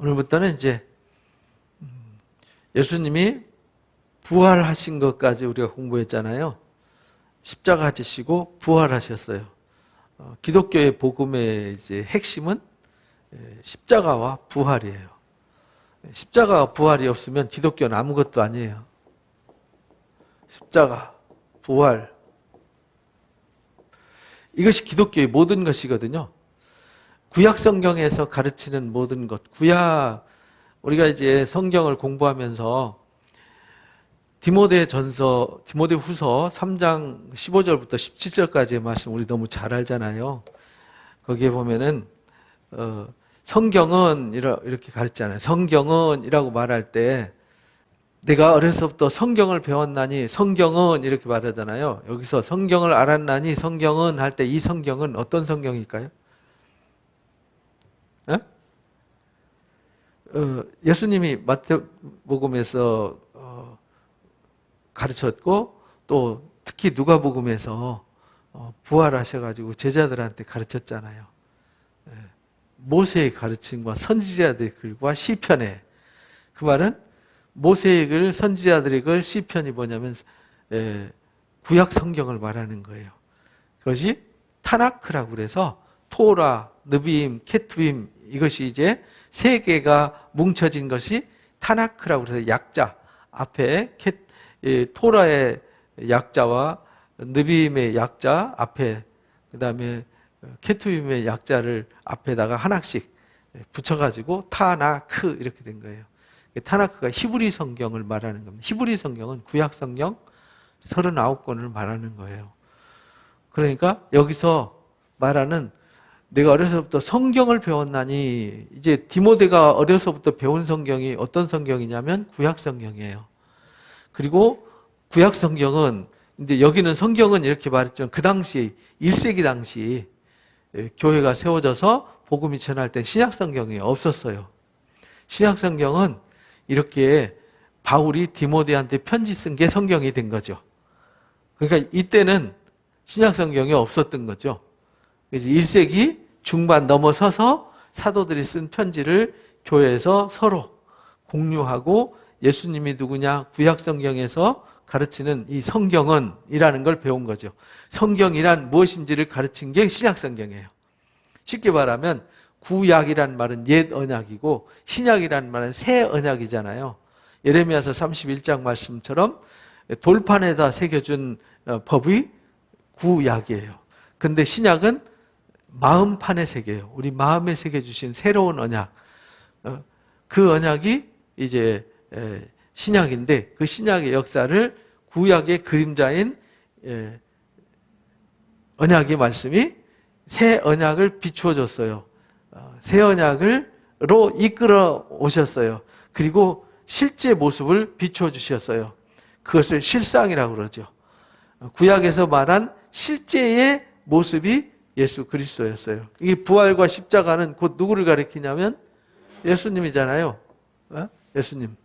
오늘부터는 이제 예수님이 부활하신 것까지 우리가 공부했잖아요. 십자가 지시고 부활하셨어요. 기독교의 복음의 이제 핵심은 십자가와 부활이에요. 십자가와 부활이 없으면 기독교는 아무것도 아니에요. 십자가, 부활. 이것이 기독교의 모든 것이거든요. 구약 성경에서 가르치는 모든 것. 우리가 이제 성경을 공부하면서 디모데후서 3장 15절부터 17절까지의 말씀 우리 너무 잘 알잖아요. 거기에 보면은 성경은 이렇게 가르치잖아요. 성경은 이라고 말할 때 내가 어려서부터 성경을 배웠나니 성경은 이렇게 말하잖아요. 여기서 성경을 알았나니 성경은 할 때 이 성경은 어떤 성경일까요? 예수님이 마태복음에서 가르쳤고 또 특히 누가복음에서 부활하셔가지고 제자들한테 가르쳤잖아요. 모세의 가르침과 선지자들의 글과 시편에, 그 말은 모세의 글, 선지자들의 글, 시편이 뭐냐면 구약 성경을 말하는 거예요. 그것이 타나크라고 그래서 토라, 느비임, 케투임, 이것이 이제 세 개가 뭉쳐진 것이 타나크라고 그래서 약자 앞에 토라의 약자와 느비임의 약자 앞에, 그 다음에 케투임의 약자를 앞에다가 하나씩 붙여가지고 타나크 이렇게 된 거예요. 타나크가 히브리 성경을 말하는 겁니다. 히브리 성경은 구약 성경 39권을 말하는 거예요. 그러니까 여기서 말하는 내가 어려서부터 성경을 배웠나니, 이제 디모데가 어려서부터 배운 성경이 어떤 성경이냐면 구약 성경이에요. 그리고 구약 성경은 이제 여기는 성경은 이렇게 말했지만 그 당시 1세기 당시 교회가 세워져서 복음이 전할 때 신약 성경이 없었어요. 신약 성경은 이렇게 바울이 디모데한테 편지 쓴 게 성경이 된 거죠. 그러니까 이때는 신약 성경이 없었던 거죠. 그래서 1세기 중반 넘어서서 사도들이 쓴 편지를 교회에서 서로 공유하고 예수님이 누구냐, 구약 성경에서 가르치는 이 성경은 이라는 걸 배운 거죠. 성경이란 무엇인지를 가르친 게 신약 성경이에요. 쉽게 말하면 구약이란 말은 옛 언약이고 신약이란 말은 새 언약이잖아요. 예레미야서 31장 말씀처럼 돌판에다 새겨준 법이 구약이에요. 근데 신약은 마음판에 새겨요. 우리 마음에 새겨주신 새로운 언약. 그 언약이 이제 신약인데 그 신약의 역사를 구약의 그림자인 언약의 말씀이 새 언약을 비추어 줬어요. 새 언약으로 이끌어 오셨어요. 그리고 실제 모습을 비추어 주셨어요. 그것을 실상이라고 그러죠. 구약에서 말한 실제의 모습이 예수 그리스도였어요. 이 부활과 십자가는 곧 누구를 가리키냐면 예수님이잖아요. 예수님.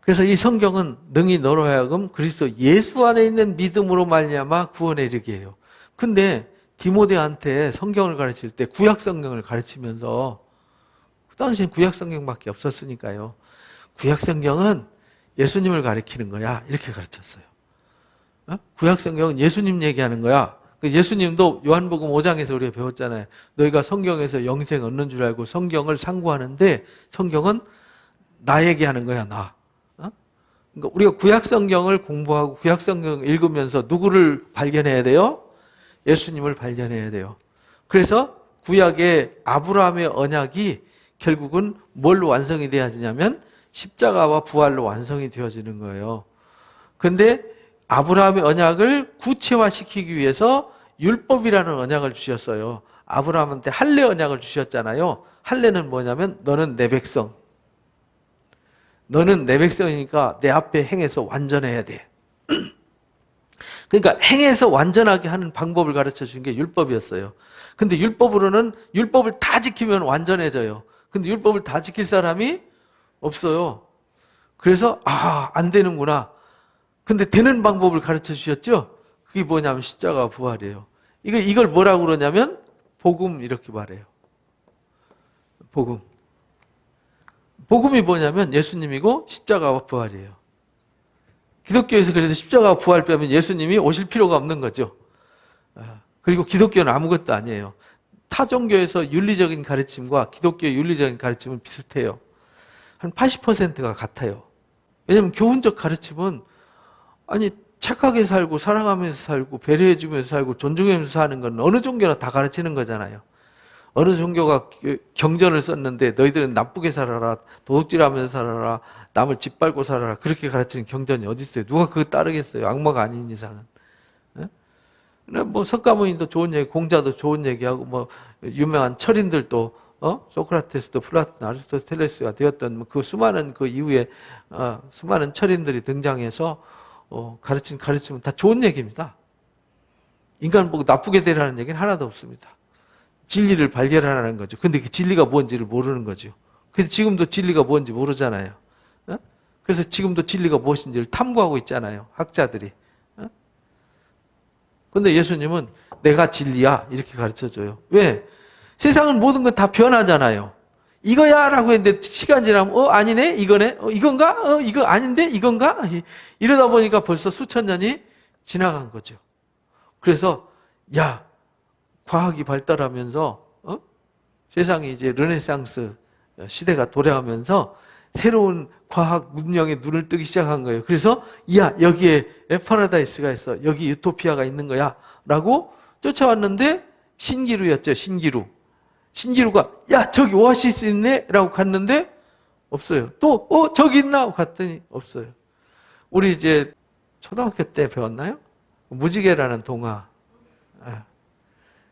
그래서 이 성경은 능히 너로 하여금 그리스도 예수 안에 있는 믿음으로 말미암아 구원에 이르게 해요. 근데 디모데한테 성경을 가르칠 때 구약 성경을 가르치면서 그 당시엔 구약 성경밖에 없었으니까요. 구약 성경은 예수님을 가리키는 거야. 이렇게 가르쳤어요. 구약 성경은 예수님 얘기하는 거야. 예수님도 요한복음 5장에서 우리가 배웠잖아요. 너희가 성경에서 영생 얻는 줄 알고 성경을 상고하는데 성경은 나 얘기하는 거야, 나. 그러니까 우리가 구약 성경을 공부하고 구약 성경 읽으면서 누구를 발견해야 돼요? 예수님을 발견해야 돼요. 그래서 구약의 아브라함의 언약이 결국은 뭘로 완성이 되어지냐면 십자가와 부활로 완성이 되어지는 거예요. 그런데 아브라함의 언약을 구체화시키기 위해서 율법이라는 언약을 주셨어요. 아브라함한테 할례 언약을 주셨잖아요. 할례는 뭐냐면 너는 내 백성. 너는 내 백성이니까 내 앞에 행해서 완전해야 돼. 그러니까 행해서 완전하게 하는 방법을 가르쳐 준 게 율법이었어요. 근데 율법으로는 율법을 다 지키면 완전해져요. 근데 율법을 다 지킬 사람이 없어요. 그래서 안 되는구나. 근데 되는 방법을 가르쳐 주셨죠? 그게 뭐냐면 십자가 부활이에요. 이걸 뭐라고 그러냐면 복음 이렇게 말해요. 복음. 복음이 뭐냐면 예수님이고 십자가와 부활이에요. 기독교에서 그래서 십자가와 부활 빼면 예수님이 오실 필요가 없는 거죠. 그리고 기독교는 아무것도 아니에요. 타 종교에서 윤리적인 가르침과 기독교의 윤리적인 가르침은 비슷해요. 한 80%가 같아요. 왜냐하면 교훈적 가르침은 아니 착하게 살고 사랑하면서 살고 배려해주면서 살고 존중하면서 사는 건 어느 종교나 다 가르치는 거잖아요. 어느 종교가 경전을 썼는데 너희들은 나쁘게 살아라, 도둑질하면서 살아라, 남을 짓밟고 살아라 그렇게 가르치는 경전이 어디 있어요? 누가 그거 따르겠어요? 악마가 아닌 이상은. 뭐 석가모니도 좋은 얘기, 공자도 좋은 얘기하고 뭐 유명한 철인들도 소크라테스도 플라톤, 아리스토텔레스가 되었던 그 수많은 그 이후에 수많은 철인들이 등장해서 가르친 가르침은 다 좋은 얘기입니다. 인간 보고 나쁘게 되라는 얘기는 하나도 없습니다. 진리를 발견하라는 거죠. 근데 그 진리가 뭔지를 모르는 거죠. 그래서 지금도 진리가 뭔지 모르잖아요. 그래서 지금도 진리가 무엇인지를 탐구하고 있잖아요. 학자들이. 근데 예수님은 내가 진리야 이렇게 가르쳐줘요. 왜? 세상은 모든 건 다 변하잖아요. 이거야 라고 했는데 시간 지나면 아니네 이거네 이건가 이거 아닌데 이건가 이러다 보니까 벌써 수천 년이 지나간 거죠. 그래서 야 과학이 발달하면서 세상이 이제 르네상스 시대가 돌아가면서 새로운 과학 문명의 눈을 뜨기 시작한 거예요. 그래서 야 여기에 파라다이스가 있어, 여기 유토피아가 있는 거야 라고 쫓아왔는데 신기루였죠. 신기루가 야 저기 오아시스 있네 라고 갔는데 없어요. 또 저기 있나 하고 갔더니 없어요. 우리 이제 초등학교 때 배웠나요? 무지개라는 동화.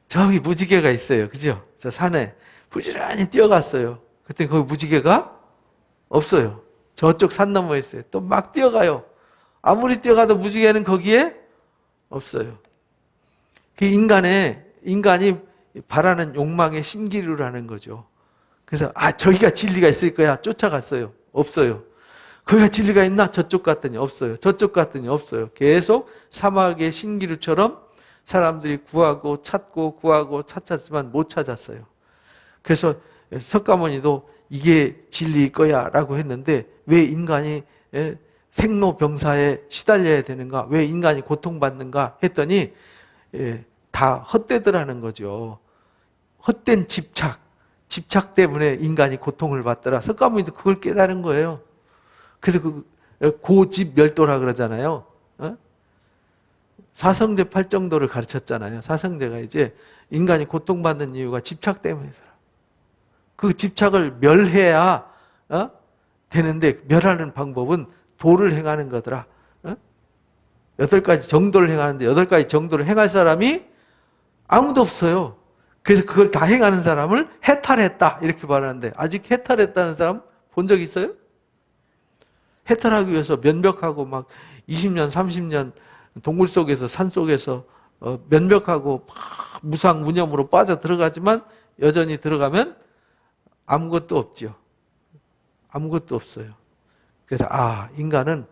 저기 무지개가 있어요. 그죠? 저 산에 부지런히 뛰어갔어요. 그랬더니 거기 무지개가 없어요. 저쪽 산 너머에 있어요. 또 막 뛰어가요. 아무리 뛰어가도 무지개는 거기에 없어요. 그 인간이 바라는 욕망의 신기루라는 거죠. 그래서 저기가 진리가 있을 거야. 쫓아갔어요. 없어요. 거기가 진리가 있나? 저쪽 갔더니 없어요. 저쪽 갔더니 없어요. 계속 사막의 신기루처럼 사람들이 구하고 찾았지만 못 찾았어요. 그래서 석가모니도 이게 진리일 거야 라고 했는데 왜 인간이 생로병사에 시달려야 되는가? 왜 인간이 고통받는가? 했더니 다 헛되더라는 거죠. 헛된 집착 때문에 인간이 고통을 받더라. 석가모니도 그걸 깨달은 거예요. 그래서 고집멸도라 그러잖아요. 사성제 팔정도를 가르쳤잖아요. 사성제가 이제 인간이 고통받는 이유가 집착 때문이더라. 그 집착을 멸해야 되는데 멸하는 방법은 도를 행하는 거더라. 8가지 정도를 행하는데 8가지 정도를 행할 사람이 아무도 없어요. 그래서 그걸 다 행하는 사람을 해탈했다 이렇게 말하는데 아직 해탈했다는 사람 본 적 있어요? 해탈하기 위해서 면벽하고 막 20년 30년 동굴 속에서 산 속에서 면벽하고 무상무념으로 빠져 들어가지만 여전히 들어가면 아무것도 없죠. 아무것도 없어요. 그래서 인간은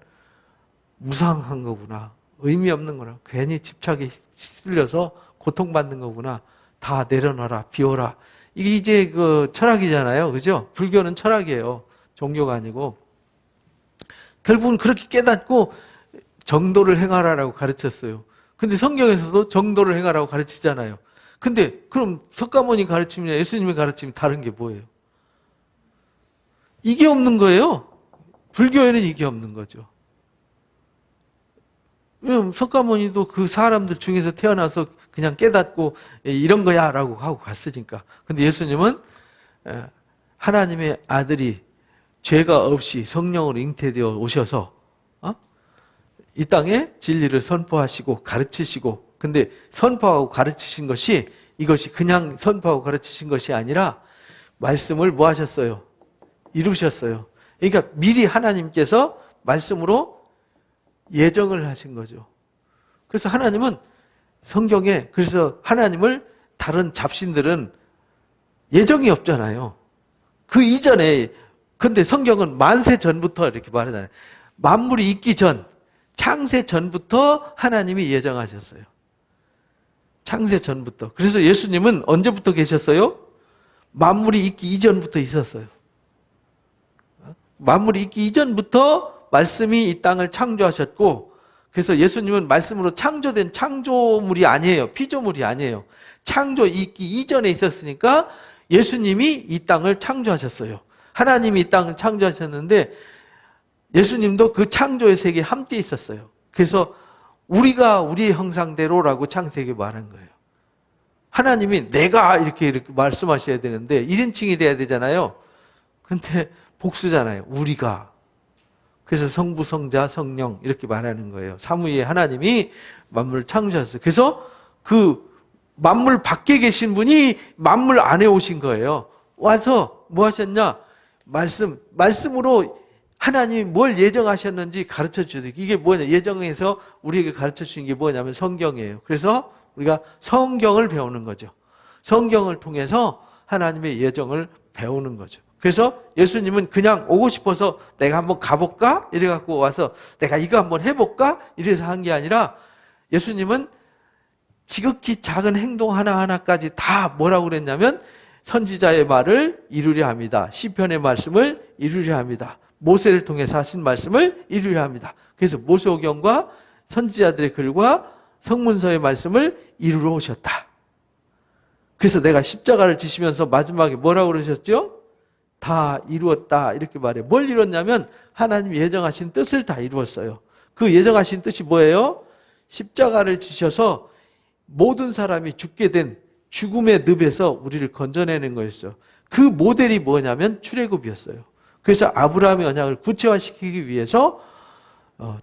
무상한 거구나. 의미 없는 거구나. 괜히 집착에 휩쓸려서 고통받는 거구나. 다 내려놔라. 비워라. 이게 이제 그 철학이잖아요. 그죠? 불교는 철학이에요. 종교가 아니고. 결국은 그렇게 깨닫고 정도를 행하라라고 가르쳤어요. 근데 성경에서도 정도를 행하라고 가르치잖아요. 근데 그럼 석가모니 가르침이나 예수님의 가르침이 다른 게 뭐예요? 이게 없는 거예요. 불교에는 이게 없는 거죠. 왜냐면 석가모니도 그 사람들 중에서 태어나서 그냥 깨닫고 이런 거야 라고 하고 갔으니까. 근데 예수님은 하나님의 아들이 죄가 없이 성령으로 잉태되어 오셔서 이 땅에 진리를 선포하시고 가르치시고, 근데 선포하고 가르치신 것이 이것이 그냥 선포하고 가르치신 것이 아니라 말씀을 뭐 하셨어요? 이루셨어요. 그러니까 미리 하나님께서 말씀으로 예정을 하신 거죠. 그래서 하나님은 성경에, 그래서 하나님을 다른 잡신들은 예정이 없잖아요. 그 이전에, 근데 성경은 만세 전부터 이렇게 말하잖아요. 만물이 있기 전, 창세 전부터 하나님이 예정하셨어요. 창세 전부터. 그래서 예수님은 언제부터 계셨어요? 만물이 있기 이전부터 있었어요. 만물이 있기 이전부터 말씀이 이 땅을 창조하셨고, 그래서 예수님은 말씀으로 창조된 창조물이 아니에요. 피조물이 아니에요. 창조 있기 이전에 있었으니까 예수님이 이 땅을 창조하셨어요. 하나님이 이 땅을 창조하셨는데 예수님도 그 창조의 세계에 함께 있었어요. 그래서 우리가 우리의 형상대로라고 창세기에 말한 거예요. 하나님이 내가 이렇게 말씀하셔야 되는데 1인칭이 돼야 되잖아요. 근데 복수잖아요. 우리가. 그래서 성부, 성자, 성령 이렇게 말하는 거예요. 삼위의 하나님이 만물을 창조하셨어요. 그래서 그 만물 밖에 계신 분이 만물 안에 오신 거예요. 와서 뭐 하셨냐? 말씀으로 하나님이 뭘 예정하셨는지 가르쳐 주세요. 이게 뭐냐? 예정에서 우리에게 가르쳐 주신 게 뭐냐면 성경이에요. 그래서 우리가 성경을 배우는 거죠. 성경을 통해서 하나님의 예정을 배우는 거죠. 그래서 예수님은 그냥 오고 싶어서 내가 한번 가볼까? 이래갖고 와서 내가 이거 한번 해볼까? 이래서 한 게 아니라 예수님은 지극히 작은 행동 하나하나까지 다 뭐라고 그랬냐면 선지자의 말을 이루려 합니다. 시편의 말씀을 이루려 합니다. 모세를 통해서 하신 말씀을 이루려 합니다. 그래서 모세오경과 선지자들의 글과 성문서의 말씀을 이루러 오셨다. 그래서 내가 십자가를 지시면서 마지막에 뭐라고 그러셨죠? 다 이루었다 이렇게 말해요. 뭘 이뤘냐면 하나님이 예정하신 뜻을 다 이루었어요. 그 예정하신 뜻이 뭐예요? 십자가를 지셔서 모든 사람이 죽게 된 죽음의 늪에서 우리를 건져내는 거였어요. 그 모델이 뭐냐면 출애굽이었어요. 그래서 아브라함의 언약을 구체화시키기 위해서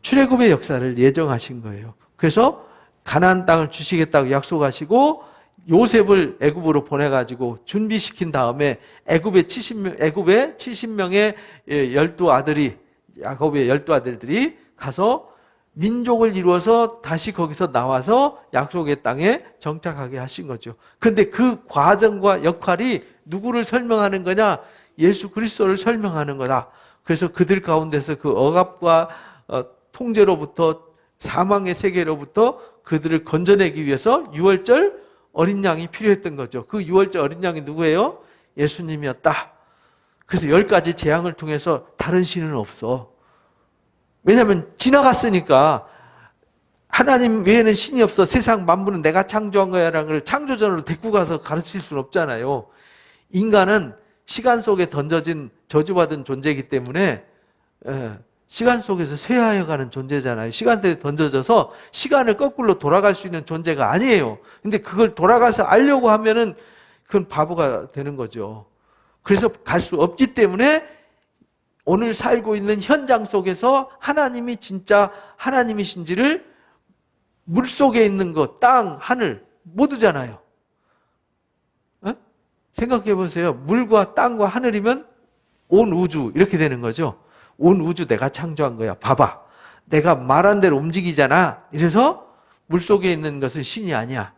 출애굽의 역사를 예정하신 거예요. 그래서 가나안 땅을 주시겠다고 약속하시고 요셉을 애굽으로 보내가지고 준비시킨 다음에 애굽의 70명의 12아들이 야곱의 12아들들이 가서 민족을 이루어서 다시 거기서 나와서 약속의 땅에 정착하게 하신 거죠. 근데 그 과정과 역할이 누구를 설명하는 거냐? 예수 그리스도를 설명하는 거다. 그래서 그들 가운데서 그 억압과 통제로부터 사망의 세계로부터 그들을 건져내기 위해서 유월절 어린 양이 필요했던 거죠. 그 유월절 어린 양이 누구예요? 예수님이었다. 그래서 10가지 재앙을 통해서 다른 신은 없어. 왜냐하면 지나갔으니까 하나님 외에는 신이 없어. 세상 만물은 내가 창조한 거야라는 걸 창조전으로 데리고 가서 가르칠 수는 없잖아요. 인간은 시간 속에 던져진 저주받은 존재이기 때문에 시간 속에서 쇠하여가는 존재잖아요. 시간 속에 던져져서 시간을 거꾸로 돌아갈 수 있는 존재가 아니에요. 근데 그걸 돌아가서 알려고 하면은 그건 바보가 되는 거죠. 그래서 갈 수 없기 때문에 오늘 살고 있는 현장 속에서 하나님이 진짜 하나님이신지를 물속에 있는 것, 땅, 하늘 모두잖아요. 생각해 보세요. 물과 땅과 하늘이면 온 우주 이렇게 되는 거죠. 온 우주 내가 창조한 거야. 봐봐. 내가 말한 대로 움직이잖아. 이래서 물속에 있는 것은 신이 아니야.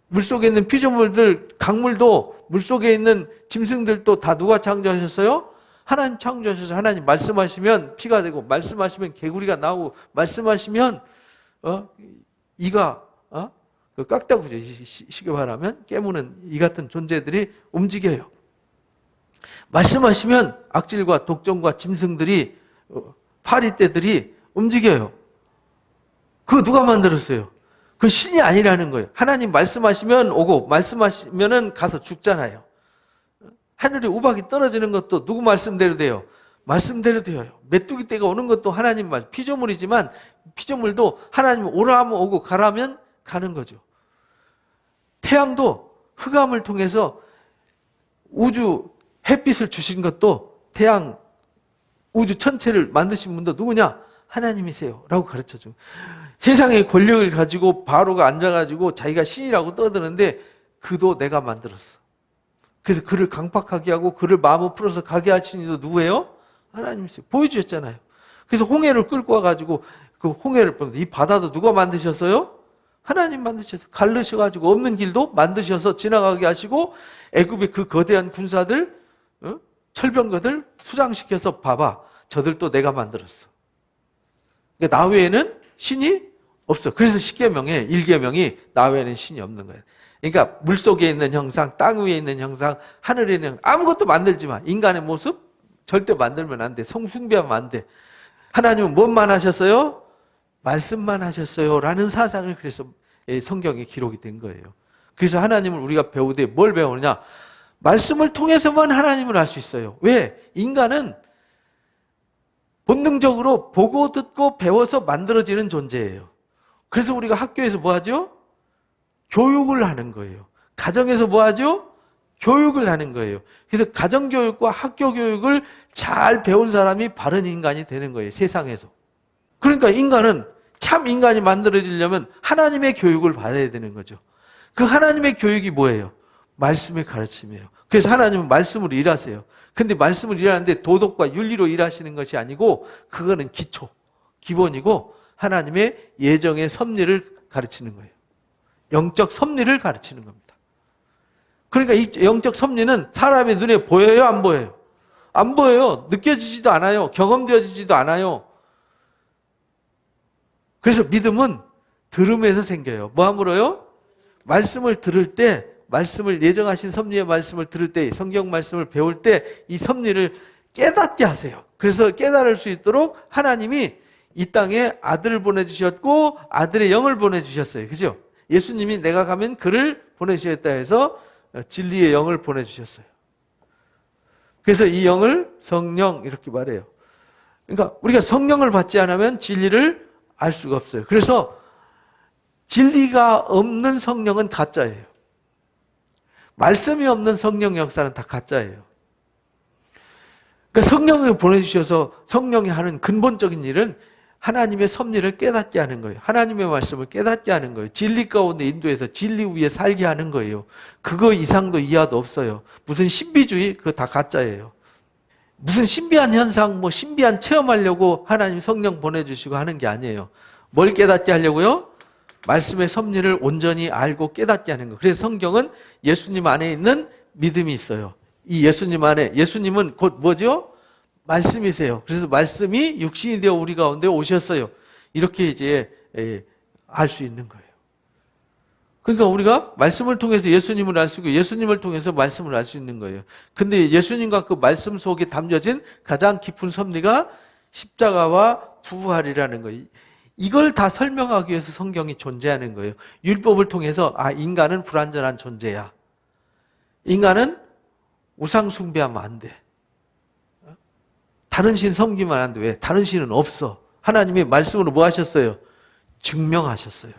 물속에 있는 피조물들, 강물도 물속에 있는 짐승들도 다 누가 창조하셨어요? 하나님 창조하셔서 하나님 말씀하시면 피가 되고 말씀하시면 개구리가 나오고 말씀하시면 이가 깍다구죠. 쉽게 말하면 깨무는 이 같은 존재들이 움직여요. 말씀하시면 악질과 독점과 짐승들이 파리떼들이 움직여요. 그거 누가 만들었어요? 그 신이 아니라는 거예요. 하나님 말씀하시면 오고 말씀하시면은 가서 죽잖아요. 하늘에 우박이 떨어지는 것도 누구 말씀대로 돼요? 말씀대로 돼요. 메뚜기 떼가 오는 것도 하나님 말. 피조물이지만 피조물도 하나님 오라 하면 오고 가라 하면 가는 거죠. 태양도 흑암을 통해서 우주 햇빛을 주신 것도 태양 우주 전체를 만드신 분도 누구냐? 하나님이세요 라고 가르쳐줘. 세상의 권력을 가지고 바로가 앉아가지고 자기가 신이라고 떠드는데 그도 내가 만들었어. 그래서 그를 강팍하게 하고 그를 마음을 풀어서 가게 하신 이도 누구예요? 하나님이세요. 보여주셨잖아요. 그래서 홍해를 끌고 와가지고 그 홍해를 이 바다도 누가 만드셨어요? 하나님 만드셔서 갈르셔가지고 없는 길도 만드셔서 지나가게 하시고 애굽의 그 거대한 군사들 철병거들 수장시켜서 봐봐. 저들도 내가 만들었어. 그러니까 나 외에는 신이 없어. 그래서 10계명에 1계명이 나 외에는 신이 없는 거예요. 그러니까 물속에 있는 형상, 땅 위에 있는 형상, 하늘에 있는 형상, 아무것도 만들지 마. 인간의 모습 절대 만들면 안 돼. 숭배하면 안 돼. 하나님은 뭔만 하셨어요? 말씀만 하셨어요. 라는 사상을 그래서 성경에 기록이 된 거예요. 그래서 하나님을 우리가 배우되 뭘 배우느냐? 말씀을 통해서만 하나님을 알 수 있어요. 왜? 인간은 본능적으로 보고 듣고 배워서 만들어지는 존재예요. 그래서 우리가 학교에서 뭐 하죠? 교육을 하는 거예요. 가정에서 뭐 하죠? 교육을 하는 거예요. 그래서 가정교육과 학교교육을 잘 배운 사람이 바른 인간이 되는 거예요. 세상에서. 그러니까 인간은 참 인간이 만들어지려면 하나님의 교육을 받아야 되는 거죠. 그 하나님의 교육이 뭐예요? 말씀의 가르침이에요. 그래서 하나님은 말씀으로 일하세요. 근데 말씀을 일하는데 도덕과 윤리로 일하시는 것이 아니고 그거는 기초, 기본이고 하나님의 예정의 섭리를 가르치는 거예요. 영적 섭리를 가르치는 겁니다. 그러니까 이 영적 섭리는 사람의 눈에 보여요? 안 보여요? 안 보여요. 느껴지지도 않아요. 경험되어지지도 않아요. 그래서 믿음은 들음에서 생겨요. 뭐 함으로요? 말씀을 들을 때, 말씀을 예정하신 섭리의 말씀을 들을 때, 성경 말씀을 배울 때 이 섭리를 깨닫게 하세요. 그래서 깨달을 수 있도록 하나님이 이 땅에 아들을 보내주셨고 아들의 영을 보내주셨어요. 그죠? 예수님이 내가 가면 그를 보내주셨다 해서 진리의 영을 보내주셨어요. 그래서 이 영을 성령 이렇게 말해요. 그러니까 우리가 성령을 받지 않으면 진리를 알 수가 없어요. 그래서 진리가 없는 성령은 가짜예요. 말씀이 없는 성령 역사는 다 가짜예요. 그러니까 성령을 보내주셔서 성령이 하는 근본적인 일은 하나님의 섭리를 깨닫게 하는 거예요. 하나님의 말씀을 깨닫게 하는 거예요. 진리 가운데 인도해서 진리 위에 살게 하는 거예요. 그거 이상도 이하도 없어요. 무슨 신비주의? 그거 다 가짜예요. 무슨 신비한 현상, 뭐 신비한 체험하려고 하나님 성령 보내주시고 하는 게 아니에요. 뭘 깨닫게 하려고요? 말씀의 섭리를 온전히 알고 깨닫게 하는 거. 그래서 성경은 예수님 안에 있는 믿음이 있어요. 이 예수님 안에, 예수님은 곧 뭐죠? 말씀이세요. 그래서 말씀이 육신이 되어 우리 가운데 오셨어요. 이렇게 이제 알 수 있는 거예요. 그러니까 우리가 말씀을 통해서 예수님을 알 수 있고 예수님을 통해서 말씀을 알 수 있는 거예요. 근데 예수님과 그 말씀 속에 담겨진 가장 깊은 섭리가 십자가와 부활이라는 거예요. 이걸 다 설명하기 위해서 성경이 존재하는 거예요. 율법을 통해서 인간은 불완전한 존재야. 인간은 우상 숭배하면 안 돼. 다른 신 섬기면 안 돼. 왜? 다른 신은 없어. 하나님이 말씀으로 뭐 하셨어요? 증명하셨어요.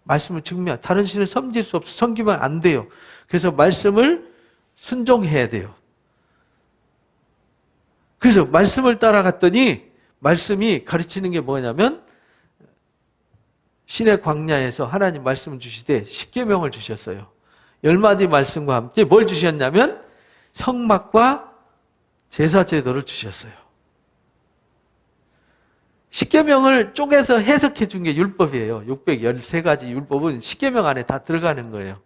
말씀을 다른 신을 섬길 수 없어. 섬기면 안 돼요. 그래서 말씀을 순종해야 돼요. 그래서 말씀을 따라갔더니 말씀이 가르치는 게 뭐냐면 신의 광야에서 하나님 말씀을 주시되 십계명을 주셨어요. 10마디 말씀과 함께 뭘 주셨냐면 성막과 제사 제도를 주셨어요. 십계명을 쪼개서 해석해 준 게 율법이에요. 613가지 율법은 십계명 안에 다 들어가는 거예요.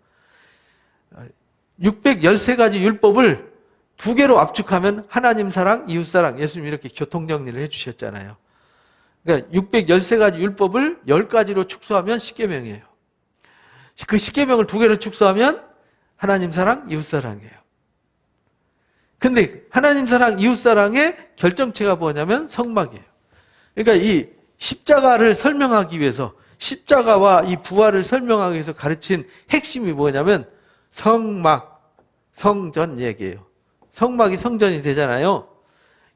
613가지 율법을 두 개로 압축하면 하나님 사랑, 이웃 사랑, 예수님이 이렇게 교통정리를 해주셨잖아요. 그러니까 613가지 율법을 10가지로 축소하면 십계명이에요. 그 십계명을 두 개로 축소하면 하나님 사랑, 이웃 사랑이에요. 근데 하나님 사랑, 이웃 사랑의 결정체가 뭐냐면 성막이에요. 그러니까 이 십자가를 설명하기 위해서 십자가와 이 부활을 설명하기 위해서 가르친 핵심이 뭐냐면 성막, 성전 얘기예요. 성막이 성전이 되잖아요.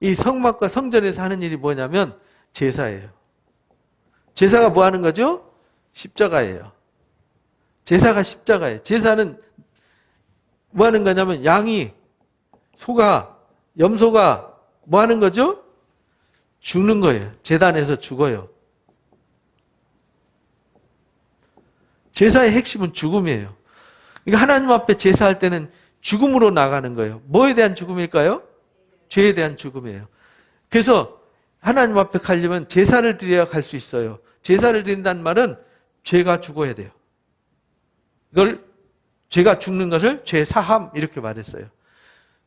이 성막과 성전에서 하는 일이 뭐냐면 제사예요. 제사가 뭐 하는 거죠? 십자가예요. 제사가 십자가예요. 제사는 뭐 하는 거냐면 양이, 소가, 염소가 뭐 하는 거죠? 죽는 거예요. 제단에서 죽어요. 제사의 핵심은 죽음이에요. 그러니까 하나님 앞에 제사할 때는 죽음으로 나가는 거예요. 뭐에 대한 죽음일까요? 죄에 대한 죽음이에요. 그래서 하나님 앞에 가려면 제사를 드려야 갈 수 있어요. 제사를 드린다는 말은 죄가 죽어야 돼요. 이걸 죄가 죽는 것을 죄 사함 이렇게 말했어요.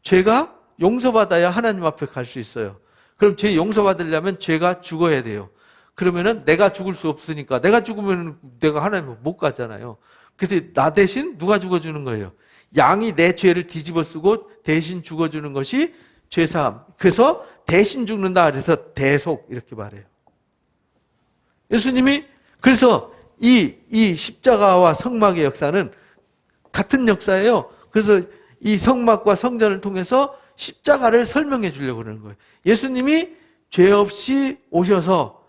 죄가 용서받아야 하나님 앞에 갈 수 있어요. 그럼 죄 용서받으려면 죄가 죽어야 돼요. 그러면은 내가 죽을 수 없으니까 내가 죽으면 내가 하나님 못 가잖아요. 그래서 나 대신 누가 죽어주는 거예요? 양이 내 죄를 뒤집어 쓰고 대신 죽어주는 것이 죄사함. 그래서 대신 죽는다. 그래서 대속 이렇게 말해요. 예수님이 그래서 이 십자가와 성막의 역사는 같은 역사예요. 그래서 이 성막과 성전을 통해서 십자가를 설명해 주려고 그러는 거예요. 예수님이 죄 없이 오셔서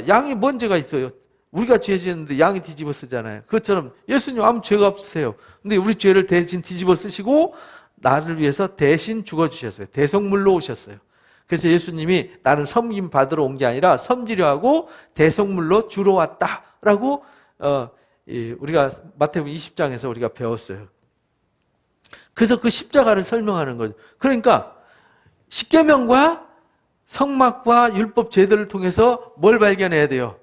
양이 뭔 죄가 있어요? 우리가 죄 지었는데 양이 뒤집어 쓰잖아요. 그것처럼 예수님 아무 죄가 없으세요. 근데 우리 죄를 대신 뒤집어 쓰시고 나를 위해서 대신 죽어주셨어요. 대속물로 오셨어요. 그래서 예수님이 나는 섬김 받으러 온 게 아니라 섬기려 하고 대속물로 주러 왔다라고 우리가 마태복음 20장에서 우리가 배웠어요. 그래서 그 십자가를 설명하는 거죠. 그러니까 십계명과 성막과 율법 제도를 통해서 뭘 발견해야 돼요?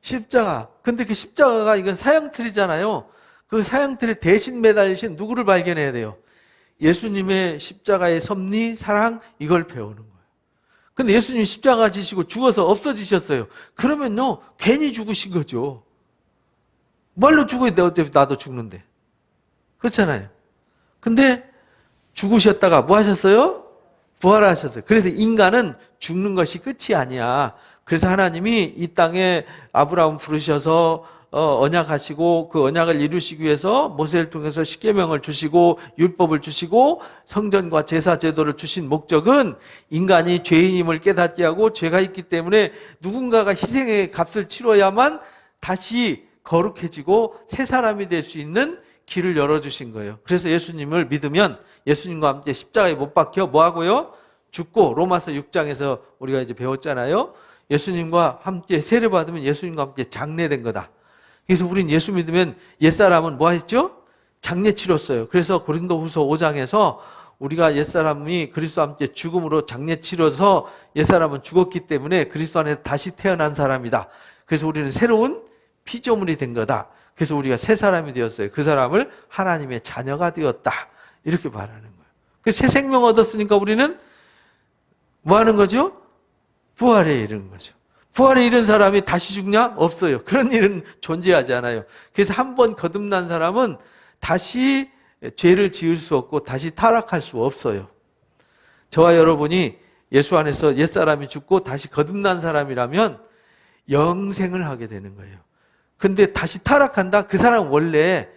십자가. 근데 그 십자가가 이건 사형틀이잖아요. 그 사형틀에 대신 매달리신 누구를 발견해야 돼요? 예수님의 십자가의 섭리, 사랑, 이걸 배우는 거예요. 근데 예수님이 십자가 지시고 죽어서 없어지셨어요. 그러면요, 괜히 죽으신 거죠. 뭘로 죽어야 돼? 어차피 나도 죽는데. 그렇잖아요. 근데 죽으셨다가 뭐 하셨어요? 부활하셨어요. 그래서 인간은 죽는 것이 끝이 아니야. 그래서 하나님이 이 땅에 아브라함 부르셔서 언약하시고 그 언약을 이루시기 위해서 모세를 통해서 십계명을 주시고 율법을 주시고 성전과 제사 제도를 주신 목적은 인간이 죄인임을 깨닫게 하고 죄가 있기 때문에 누군가가 희생의 값을 치러야만 다시 거룩해지고 새 사람이 될 수 있는 길을 열어주신 거예요. 그래서 예수님을 믿으면 예수님과 함께 십자가에 못 박혀 뭐 하고요? 죽고 로마서 6장에서 우리가 이제 배웠잖아요. 예수님과 함께 세례받으면 예수님과 함께 장례된 거다. 그래서 우린 예수 믿으면 옛사람은 뭐 했죠? 장례 치렀어요. 그래서 고린도후서 5장에서 우리가 옛사람이 그리스도와 함께 죽음으로 장례 치러서 옛사람은 죽었기 때문에 그리스도 안에서 다시 태어난 사람이다. 그래서 우리는 새로운 피조물이 된 거다. 그래서 우리가 새 사람이 되었어요. 그 사람을 하나님의 자녀가 되었다. 이렇게 말하는 거예요. 그래서 새 생명 얻었으니까 우리는 뭐 하는 거죠? 부활에 이르는 거죠. 부활에 이른 사람이 다시 죽냐? 없어요. 그런 일은 존재하지 않아요. 그래서 한 번 거듭난 사람은 다시 죄를 지을 수 없고 다시 타락할 수 없어요. 저와 여러분이 예수 안에서 옛사람이 죽고 다시 거듭난 사람이라면 영생을 하게 되는 거예요. 근데 다시 타락한다? 그 사람은 원래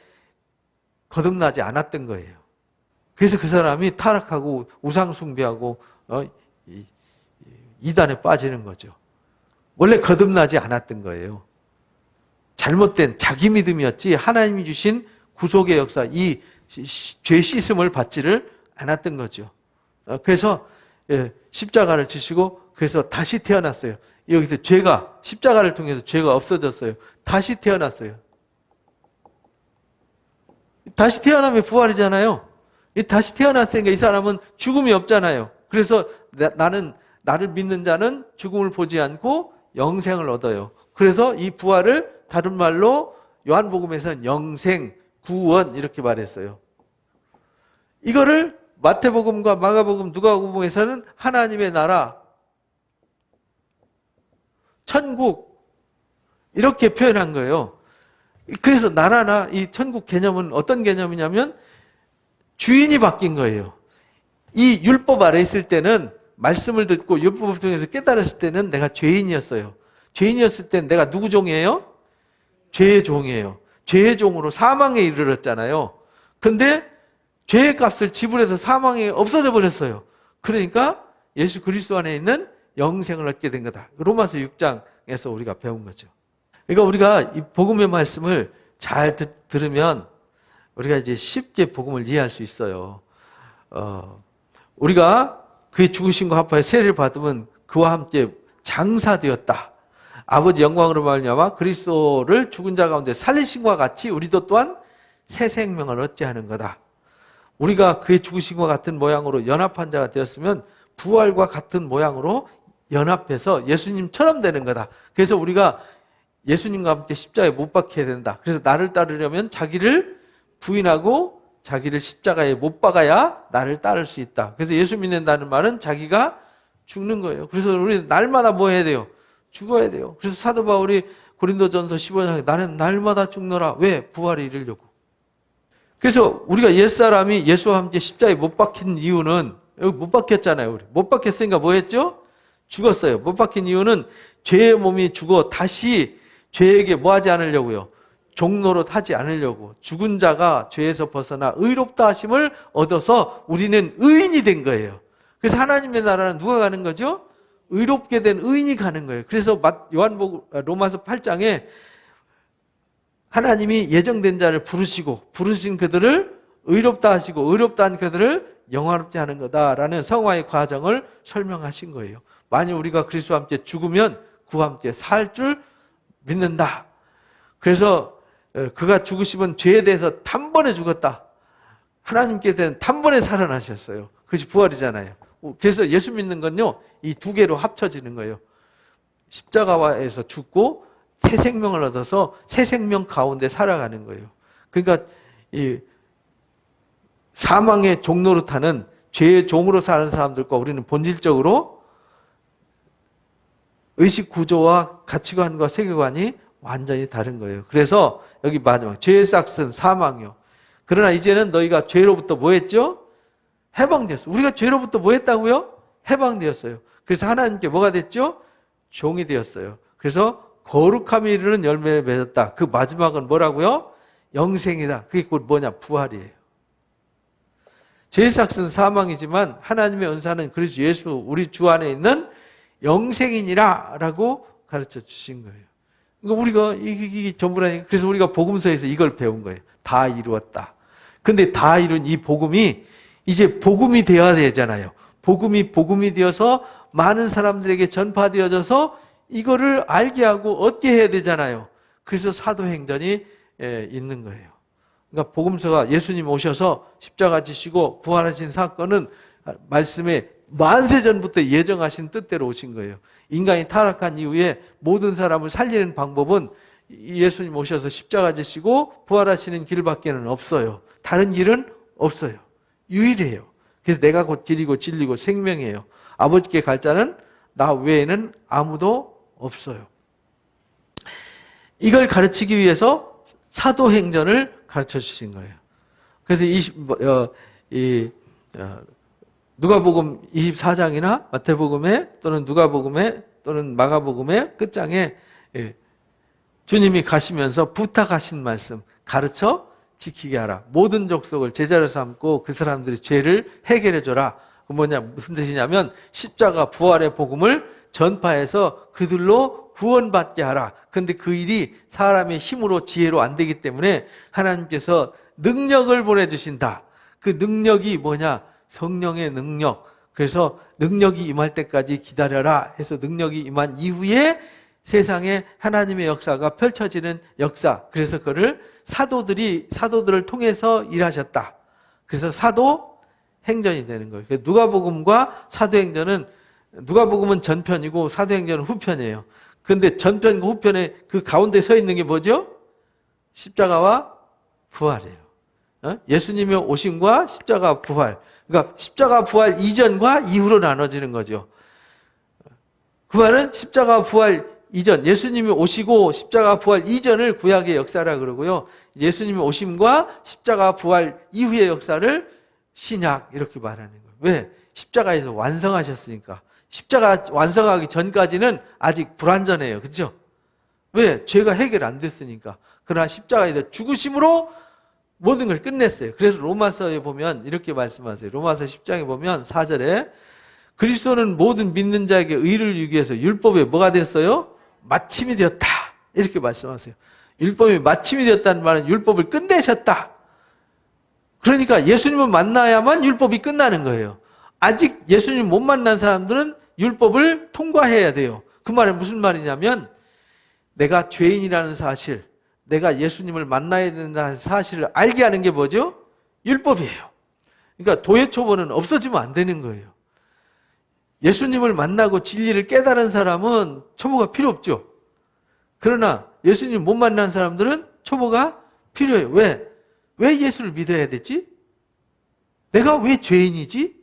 거듭나지 않았던 거예요. 그래서 그 사람이 타락하고 우상숭배하고 이단에 빠지는 거죠. 원래 거듭나지 않았던 거예요. 잘못된 자기 믿음이었지 하나님이 주신 구속의 역사, 이 죄 씻음을 받지를 않았던 거죠. 그래서 십자가를 지시고 그래서 다시 태어났어요. 여기서 죄가 십자가를 통해서 죄가 없어졌어요. 다시 태어났어요. 다시 태어나면 부활이잖아요. 다시 태어났으니까 이 사람은 죽음이 없잖아요. 그래서 나를 믿는 자는 죽음을 보지 않고 영생을 얻어요. 그래서 이 부활을 다른 말로 요한복음에서는 영생, 구원 이렇게 말했어요. 이거를 마태복음과 마가복음, 누가복음에서는 하나님의 나라, 천국 이렇게 표현한 거예요. 그래서 나라나 이 천국 개념은 어떤 개념이냐면 주인이 바뀐 거예요. 이 율법 아래 있을 때는 말씀을 듣고 율법을 통해서 깨달았을 때는 내가 죄인이었어요. 죄인이었을 때는 내가 누구 종이에요? 죄의 종이에요. 죄의 종으로 사망에 이르렀잖아요. 그런데 죄의 값을 지불해서 사망이 없어져 버렸어요. 그러니까 예수 그리스도 안에 있는 영생을 얻게 된 거다. 로마서 6장에서 우리가 배운 거죠. 그러니까 우리가 이 복음의 말씀을 잘 들으면 우리가 이제 쉽게 복음을 이해할 수 있어요. 우리가 그의 죽으심과 합하여 세례를 받으면 그와 함께 장사되었다. 아버지 영광으로 말미암아 그리스도를 죽은 자 가운데 살리심과 같이 우리도 또한 새 생명을 얻게 하는 거다. 우리가 그의 죽으심과 같은 모양으로 연합한 자가 되었으면 부활과 같은 모양으로 연합해서 예수님처럼 되는 거다. 그래서 우리가 예수님과 함께 십자가에 못 박혀야 된다. 그래서 나를 따르려면 자기를 부인하고 자기를 십자가에 못 박아야 나를 따를 수 있다. 그래서 예수 믿는다는 말은 자기가 죽는 거예요. 그래서 우리 날마다 뭐 해야 돼요? 죽어야 돼요. 그래서 사도 바울이 고린도전서 15장에 나는 날마다 죽노라. 왜? 부활에 이르려고. 그래서 우리가 옛사람이 예수와 함께 십자가에 못 박힌 이유는 여기 못 박혔잖아요. 우리 못 박혔으니까 뭐 했죠? 죽었어요. 못 박힌 이유는 죄의 몸이 죽어 다시 죄에게 뭐 하지 않으려고요? 종노릇 하지 않으려고. 죽은 자가 죄에서 벗어나 의롭다 하심을 얻어서 우리는 의인이 된 거예요. 그래서 하나님의 나라는 누가 가는 거죠? 의롭게 된 의인이 가는 거예요. 그래서 로마서 8장에 하나님이 예정된 자를 부르신 그들을 의롭다 하시고 의롭다 한 그들을 영화롭게 하는 거다라는 성화의 과정을 설명하신 거예요. 만약 우리가 그리스도와 함께 죽으면 그와 함께 살 줄 믿는다. 그래서 그가 죽으시면 죄에 대해서 단번에 죽었다. 하나님께 대한 단번에 살아나셨어요. 그것이 부활이잖아요. 그래서 예수 믿는 건요, 이 두 개로 합쳐지는 거예요. 십자가에서 죽고 새 생명을 얻어서 새 생명 가운데 살아가는 거예요. 그러니까 이 사망의 종노릇하는 죄의 종으로 사는 사람들과 우리는 본질적으로 의식 구조와 가치관과 세계관이 완전히 다른 거예요. 그래서 여기 마지막 죄의 싹은 사망이요. 그러나 이제는 너희가 죄로부터 뭐 했죠? 해방되었어. 우리가 죄로부터 뭐 했다고요? 해방되었어요. 그래서 하나님께 뭐가 됐죠? 종이 되었어요. 그래서 거룩함이 이르는 열매를 맺었다. 그 마지막은 뭐라고요? 영생이다. 그게 곧 뭐냐? 부활이에요. 죄의 삭은 사망이지만 하나님의 은사는 그리스도 예수 우리 주 안에 있는 영생이니라 라고 가르쳐 주신 거예요. 그러니까 우리가 이게 전부라니까. 그래서 우리가 복음서에서 이걸 배운 거예요. 다 이루었다. 근데 다 이룬 이 복음이 이제 복음이 되어야 되잖아요. 복음이 되어서 많은 사람들에게 전파되어져서 이거를 알게 하고 얻게 해야 되잖아요. 그래서 사도행전이 있는 거예요. 그러니까 복음서가 예수님 오셔서 십자가 지시고 부활하신 사건은 말씀에 만세 전부터 예정하신 뜻대로 오신 거예요. 인간이 타락한 이후에 모든 사람을 살리는 방법은 예수님 오셔서 십자가 지시고 부활하시는 길밖에는 없어요. 다른 길은 없어요. 유일해요. 그래서 내가 곧 길이고 진리고 생명이에요. 아버지께 갈 자는 나 외에는 아무도 없어요. 이걸 가르치기 위해서 사도행전을 가르쳐 주신 거예요. 그래서 누가복음 24장이나 마태복음에 또는 누가복음에 또는 마가복음의 끝장에 주님이 가시면서 부탁하신 말씀 가르쳐 지키게 하라. 모든 족속을 제자로 삼고 그 사람들의 죄를 해결해 줘라. 그 뭐냐 무슨 뜻이냐면 십자가 부활의 복음을 전파해서 그들로 구원받게 하라. 그런데 그 일이 사람의 힘으로 지혜로 안 되기 때문에 하나님께서 능력을 보내주신다. 그 능력이 뭐냐? 성령의 능력. 그래서 능력이 임할 때까지 기다려라 해서 능력이 임한 이후에 세상에 하나님의 역사가 펼쳐지는 역사. 그래서 그를 사도들을 통해서 일하셨다. 그래서 사도행전이 되는 거예요. 누가복음과 사도행전은 누가복음은 전편이고 사도행전은 후편이에요. 그런데 전편과 후편에 그 가운데 서 있는 게 뭐죠? 십자가와 부활이에요. 예수님의 오심과 십자가 부활. 그러니까 십자가 부활 이전과 이후로 나눠지는 거죠. 그 말은 십자가 부활 이전, 예수님이 오시고 십자가 부활 이전을 구약의 역사라 그러고요. 예수님이 오심과 십자가 부활 이후의 역사를 신약 이렇게 말하는 거예요. 왜? 십자가에서 완성하셨으니까. 십자가 완성하기 전까지는 아직 불완전해요. 그렇죠? 왜? 죄가 해결 안 됐으니까. 그러나 십자가에서 죽으심으로 모든 걸 끝냈어요. 그래서 로마서에 보면 이렇게 말씀하세요. 로마서 10장에 보면 4절에 그리스도는 모든 믿는 자에게 의를 주기 위해서 율법에 뭐가 됐어요? 마침이 되었다. 이렇게 말씀하세요. 율법이 마침이 되었다는 말은 율법을 끝내셨다. 그러니까 예수님을 만나야만 율법이 끝나는 거예요. 아직 예수님 못 만난 사람들은 율법을 통과해야 돼요. 그 말은 무슨 말이냐면 내가 죄인이라는 사실, 내가 예수님을 만나야 된다는 사실을 알게 하는 게 뭐죠? 율법이에요. 그러니까 도예초보는 없어지면 안 되는 거예요. 예수님을 만나고 진리를 깨달은 사람은 초보가 필요 없죠. 그러나 예수님 못 만난 사람들은 초보가 필요해요. 왜? 왜 예수를 믿어야 되지? 내가 왜 죄인이지?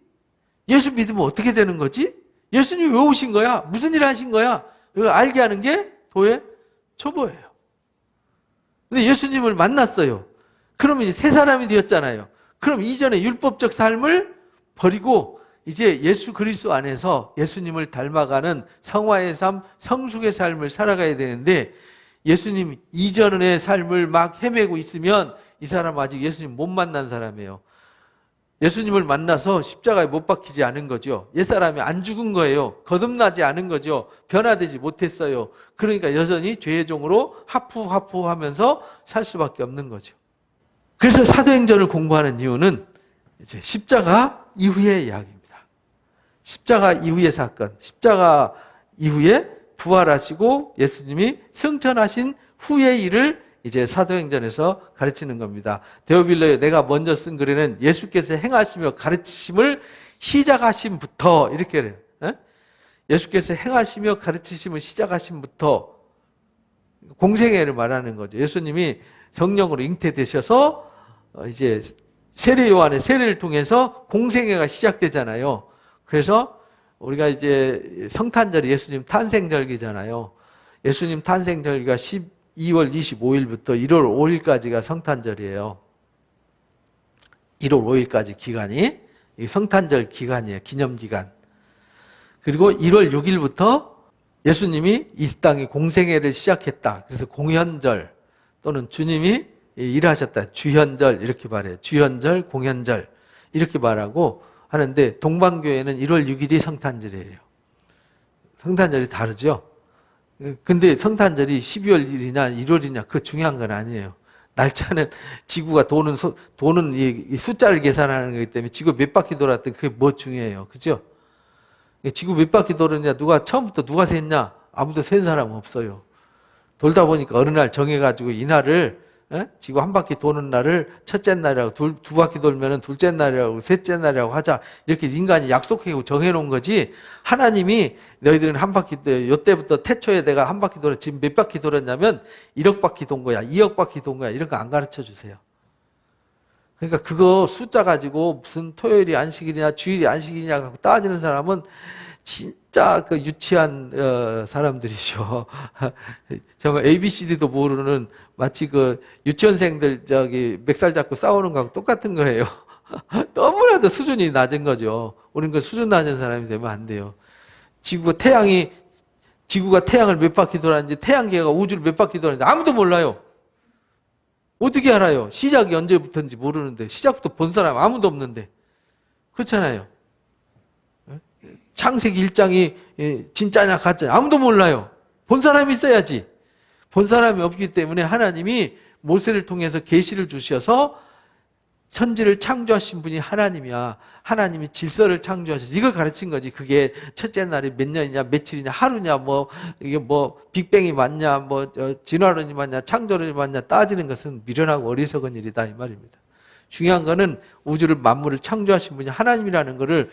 예수 믿으면 어떻게 되는 거지? 예수님이 왜 오신 거야? 무슨 일을 하신 거야? 이걸 알게 하는 게 도의 초보예요. 근데 예수님을 만났어요. 그러면 이제 새 사람이 되었잖아요. 그럼 이전에 율법적 삶을 버리고 이제 예수 그리스도 안에서 예수님을 닮아가는 성화의 삶, 성숙의 삶을 살아가야 되는데 예수님 이전의 삶을 막 헤매고 있으면 이 사람 아직 예수님 못 만난 사람이에요. 예수님을 만나서 십자가에 못 박히지 않은 거죠. 옛사람이 안 죽은 거예요. 거듭나지 않은 거죠. 변화되지 못했어요. 그러니까 여전히 죄의 종으로 하프하프하면서 살 수밖에 없는 거죠. 그래서 사도행전을 공부하는 이유는 이제 십자가 이후의 이야기입니다. 십자가 이후의 사건, 십자가 이후에 부활하시고 예수님이 승천하신 후의 일을 이제 사도행전에서 가르치는 겁니다. 데오빌로에 내가 먼저 쓴 글에는 예수께서 행하시며 가르치심을 시작하심부터 이렇게 해요. 예수께서 행하시며 가르치심을 시작하심부터 공생애를 말하는 거죠. 예수님이 성령으로 잉태되셔서 이제 세례 요한의 세례를 통해서 공생애가 시작되잖아요. 그래서 우리가 이제 성탄절이 예수님 탄생절기잖아요. 예수님 탄생절기가 2월 25일부터 1월 5일까지가 성탄절이에요. 1월 5일까지 기간이 성탄절 기간이에요. 기념기간. 그리고 1월 6일부터 예수님이 이 땅에 공생애를 시작했다. 그래서 공현절 또는 주님이 일하셨다. 주현절 이렇게 말해요. 주현절, 공현절 이렇게 말하고 하는데 동방교회는 1월 6일이 성탄절이에요. 성탄절이 다르죠. 근데 성탄절이 12월 1일이냐 1월이냐 그 중요한 건 아니에요. 날짜는 지구가 도는 이 숫자를 계산하는 거기 때문에 지구 몇 바퀴 돌았든 그게 뭐 중요해요. 그죠? 지구 몇 바퀴 돌았냐 처음부터 누가 셌냐 아무도 센 사람은 없어요. 돌다 보니까 어느 날 정해가지고 이 날을 지구 한 바퀴 도는 날을 첫째 날이라고 두 바퀴 돌면은 둘째 날이라고 셋째 날이라고 하자 이렇게 인간이 약속하고 정해놓은 거지 하나님이 너희들은 한 바퀴 요때부터 태초에 내가 한 바퀴 돌아 지금 몇 바퀴 돌았냐면 1억 바퀴 돈 거야 2억 바퀴 돈 거야 이런 거 안 가르쳐 주세요. 그러니까 그거 숫자 가지고 무슨 토요일이 안식일이냐 주일이 안식일이냐 갖고 따지는 사람은 진짜 그 유치한 사람들이죠. 정말 ABCD도 모르는 마치 그 유치원생들 멱살 잡고 싸우는 거하고 똑같은 거예요. 너무나도 수준이 낮은 거죠. 우리는 그 수준 낮은 사람이 되면 안 돼요. 지구가 태양을 몇 바퀴 돌았는지 태양계가 우주를 몇 바퀴 돌았는지 아무도 몰라요. 어떻게 알아요? 시작이 언제부터인지 모르는데 시작부터 본 사람 아무도 없는데 그렇잖아요. 창세기 1장이 진짜냐 가짜냐 아무도 몰라요. 본 사람이 있어야지. 본 사람이 없기 때문에 하나님이 모세를 통해서 계시를 주셔서 천지를 창조하신 분이 하나님이야. 하나님이 질서를 창조하셔서 이걸 가르친 거지. 그게 첫째 날이 몇 년이냐 며칠이냐 하루냐 이게 빅뱅이 맞냐 진화론이 맞냐 창조론이 맞냐 따지는 것은 미련하고 어리석은 일이다 이 말입니다. 중요한 거는 우주를 만물을 창조하신 분이 하나님이라는 거를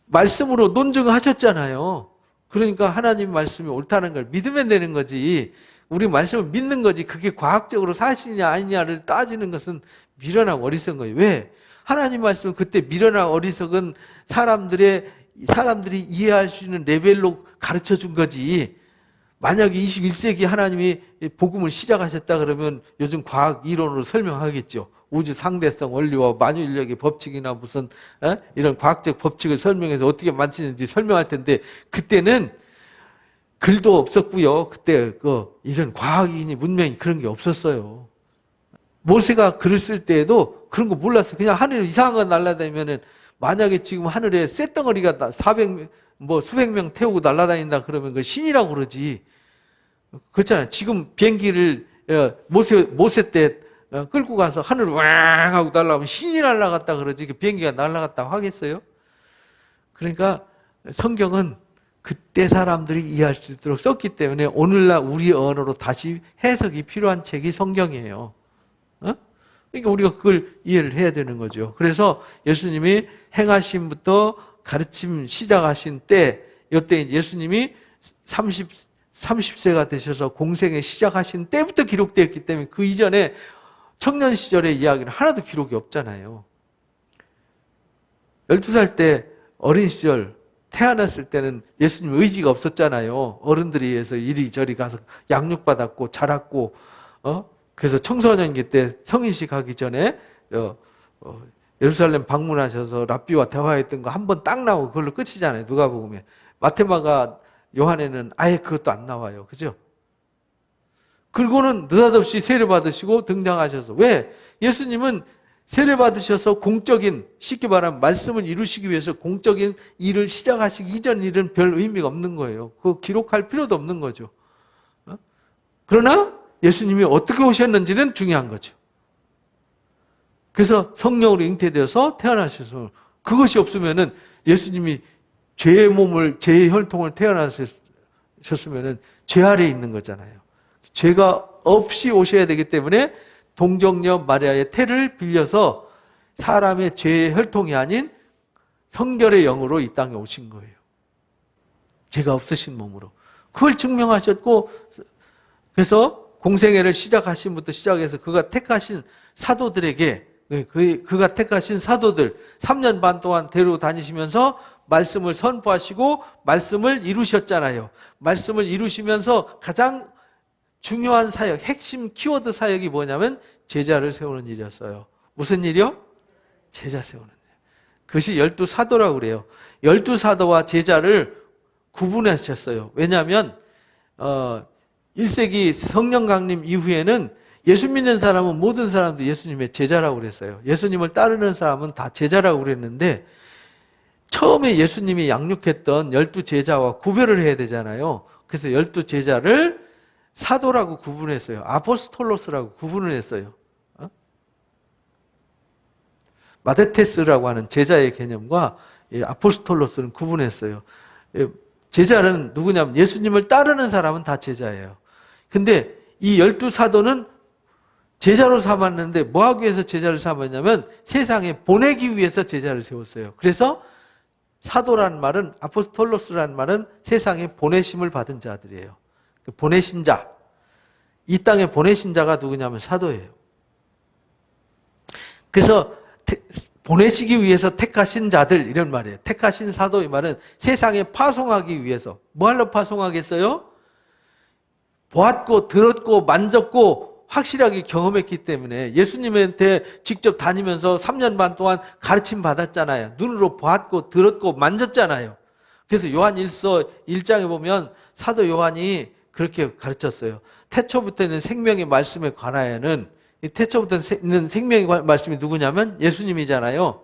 말씀으로 논증하셨잖아요. 그러니까 하나님 말씀이 옳다는 걸 믿으면 되는 거지. 우리 말씀을 믿는 거지. 그게 과학적으로 사실이냐 아니냐를 따지는 것은 미련하고 어리석은 거예요. 왜? 하나님 말씀은 그때 미련하고 어리석은 사람들이 이해할 수 있는 레벨로 가르쳐 준 거지. 만약에 21세기 하나님이 복음을 시작하셨다 그러면 요즘 과학 이론으로 설명하겠죠. 우주 상대성 원리와 만유인력의 법칙이나 무슨 이런 과학적 법칙을 설명해서 어떻게 만드는지 설명할 텐데 그때는 글도 없었고요. 그때 이런 과학이니 문명이 그런 게 없었어요. 모세가 글을 쓸 때에도 그런 거 몰랐어요. 그냥 하늘에 이상한 거 날아다니면은 만약에 지금 하늘에 쇳덩어리가 수백 명 태우고 날아다닌다 그러면 그 신이라고 그러지. 그렇잖아요. 지금 비행기를 모세 때 끌고 가서 하늘을 왕 하고 날아가면 신이 날아갔다 그러지. 그 비행기가 날아갔다고 하겠어요? 그러니까 성경은 그때 사람들이 이해할 수 있도록 썼기 때문에 오늘날 우리 언어로 다시 해석이 필요한 책이 성경이에요. 그러니까 우리가 그걸 이해를 해야 되는 거죠. 그래서 예수님이 행하심부터 가르침 시작하신 때, 이때 이제 예수님이 30세가 되셔서 공생에 시작하신 때부터 기록되었기 때문에 그 이전에 청년 시절의 이야기는 하나도 기록이 없잖아요. 12살 때 어린 시절 태어났을 때는 예수님 의지가 없었잖아요. 어른들에 의해서 이리저리 가서 양육받았고 자랐고 그래서 청소년기 때 성인식 하기 전에 예루살렘 방문하셔서 랍비와 대화했던 거 한 번 딱 나오고 그걸로 끝이잖아요. 누가복음에. 마테마가 요한에는 아예 그것도 안 나와요. 그죠? 그리고는 느닷없이 세례 받으시고 등장하셔서, 왜? 예수님은 세례 받으셔서 공적인, 쉽게 말하면 말씀을 이루시기 위해서 공적인 일을 시작하시기 이전 일은 별 의미가 없는 거예요. 그거 기록할 필요도 없는 거죠. 그러나 예수님이 어떻게 오셨는지는 중요한 거죠. 그래서 성령으로 잉태되어서 태어나셔서, 그것이 없으면은 예수님이 죄의 몸을, 죄의 혈통을 태어나셨으면은 죄 아래에 있는 거잖아요. 죄가 없이 오셔야 되기 때문에 동정녀 마리아의 태를 빌려서 사람의 죄의 혈통이 아닌 성결의 영으로 이 땅에 오신 거예요. 죄가 없으신 몸으로. 그걸 증명하셨고, 그래서 공생애를 시작하신 부터 시작해서 그가 택하신 사도들에게, 그가 택하신 사도들 3년 반 동안 데리고 다니시면서 말씀을 선포하시고 말씀을 이루셨잖아요. 말씀을 이루시면서 가장 중요한 사역, 핵심 키워드 사역이 뭐냐면 제자를 세우는 일이었어요. 무슨 일이요? 제자 세우는 일. 그것이 12사도라고 그래요. 12사도와 제자를 구분하셨어요. 왜냐하면 1세기 성령 강림 이후에는 예수 믿는 사람은 모든 사람도 예수님의 제자라고 그랬어요. 예수님을 따르는 사람은 다 제자라고 그랬는데, 처음에 예수님이 양육했던 12제자와 구별을 해야 되잖아요. 그래서 12제자를 사도라고 구분했어요. 아포스톨로스라고 구분을 했어요. 마데테스라고 하는 제자의 개념과 아포스톨로스는 구분했어요. 제자는 누구냐면 예수님을 따르는 사람은 다 제자예요. 근데 이 12사도는 제자로 삼았는데 뭐 하기 위해서 제자를 삼았냐면 세상에 보내기 위해서 제자를 세웠어요. 그래서 사도라는 말은, 아포스톨로스라는 말은 세상에 보내심을 받은 자들이에요. 보내신 자, 이 땅에 보내신 자가 누구냐면 사도예요. 그래서 보내시기 위해서 택하신 자들, 이런 말이에요. 택하신 사도, 이 말은 세상에 파송하기 위해서. 뭐 하러 파송하겠어요? 보았고 들었고 만졌고 확실하게 경험했기 때문에, 예수님한테 직접 다니면서 3년 반 동안 가르침 받았잖아요. 눈으로 보았고 들었고 만졌잖아요. 그래서 요한 1서 1장에 보면 사도 요한이 그렇게 가르쳤어요. 태초부터 있는 생명의 말씀에 관하여는, 이 태초부터 있는 생명의 말씀이 누구냐면 예수님이잖아요.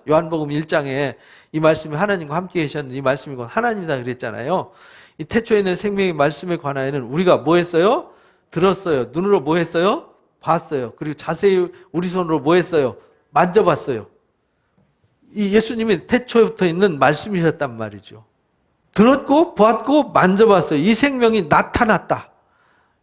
요한복음 1장에 이 말씀이 하나님과 함께 계셨는데 이 말씀이 곧 하나님이다 그랬잖아요. 이 태초에 있는 생명의 말씀에 관하여는 우리가 뭐 했어요? 들었어요. 눈으로 뭐 했어요? 봤어요. 그리고 자세히 우리 손으로 뭐 했어요? 만져봤어요. 이 예수님이 태초부터 있는 말씀이셨단 말이죠. 들었고 보았고 만져봤어요. 이 생명이 나타났다.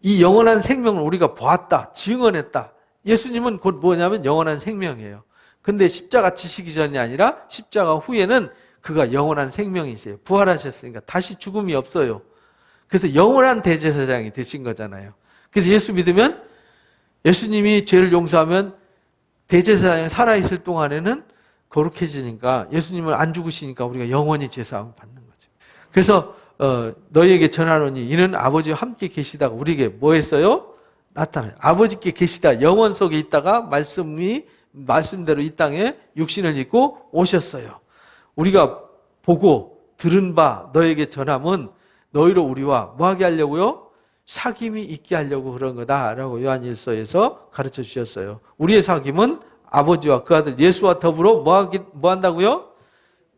이 영원한 생명을 우리가 보았다. 증언했다. 예수님은 곧 뭐냐면 영원한 생명이에요. 근데 십자가 지시기 전이 아니라 십자가 후에는 그가 영원한 생명이 있어요. 부활하셨으니까 다시 죽음이 없어요. 그래서 영원한 대제사장이 되신 거잖아요. 그래서 예수 믿으면, 예수님이 죄를 용서하면 대제사장이 살아있을 동안에는 거룩해지니까, 예수님을 안 죽으시니까 우리가 영원히 제사함을 받는 거죠. 그래서 너희에게 전하노니 이는 아버지와 함께 계시다가 우리에게 뭐 했어요? 나타나요. 아버지께 계시다, 영원 속에 있다가 말씀대로 이 땅에 육신을 입고 오셨어요. 우리가 보고 들은 바 너에게 전함은 너희로 우리와 뭐 하게 하려고요? 사귐이 있게 하려고 그런 거다라고 요한일서에서 가르쳐 주셨어요. 우리의 사귐은 아버지와 그 아들 예수와 더불어 뭐 한다고요?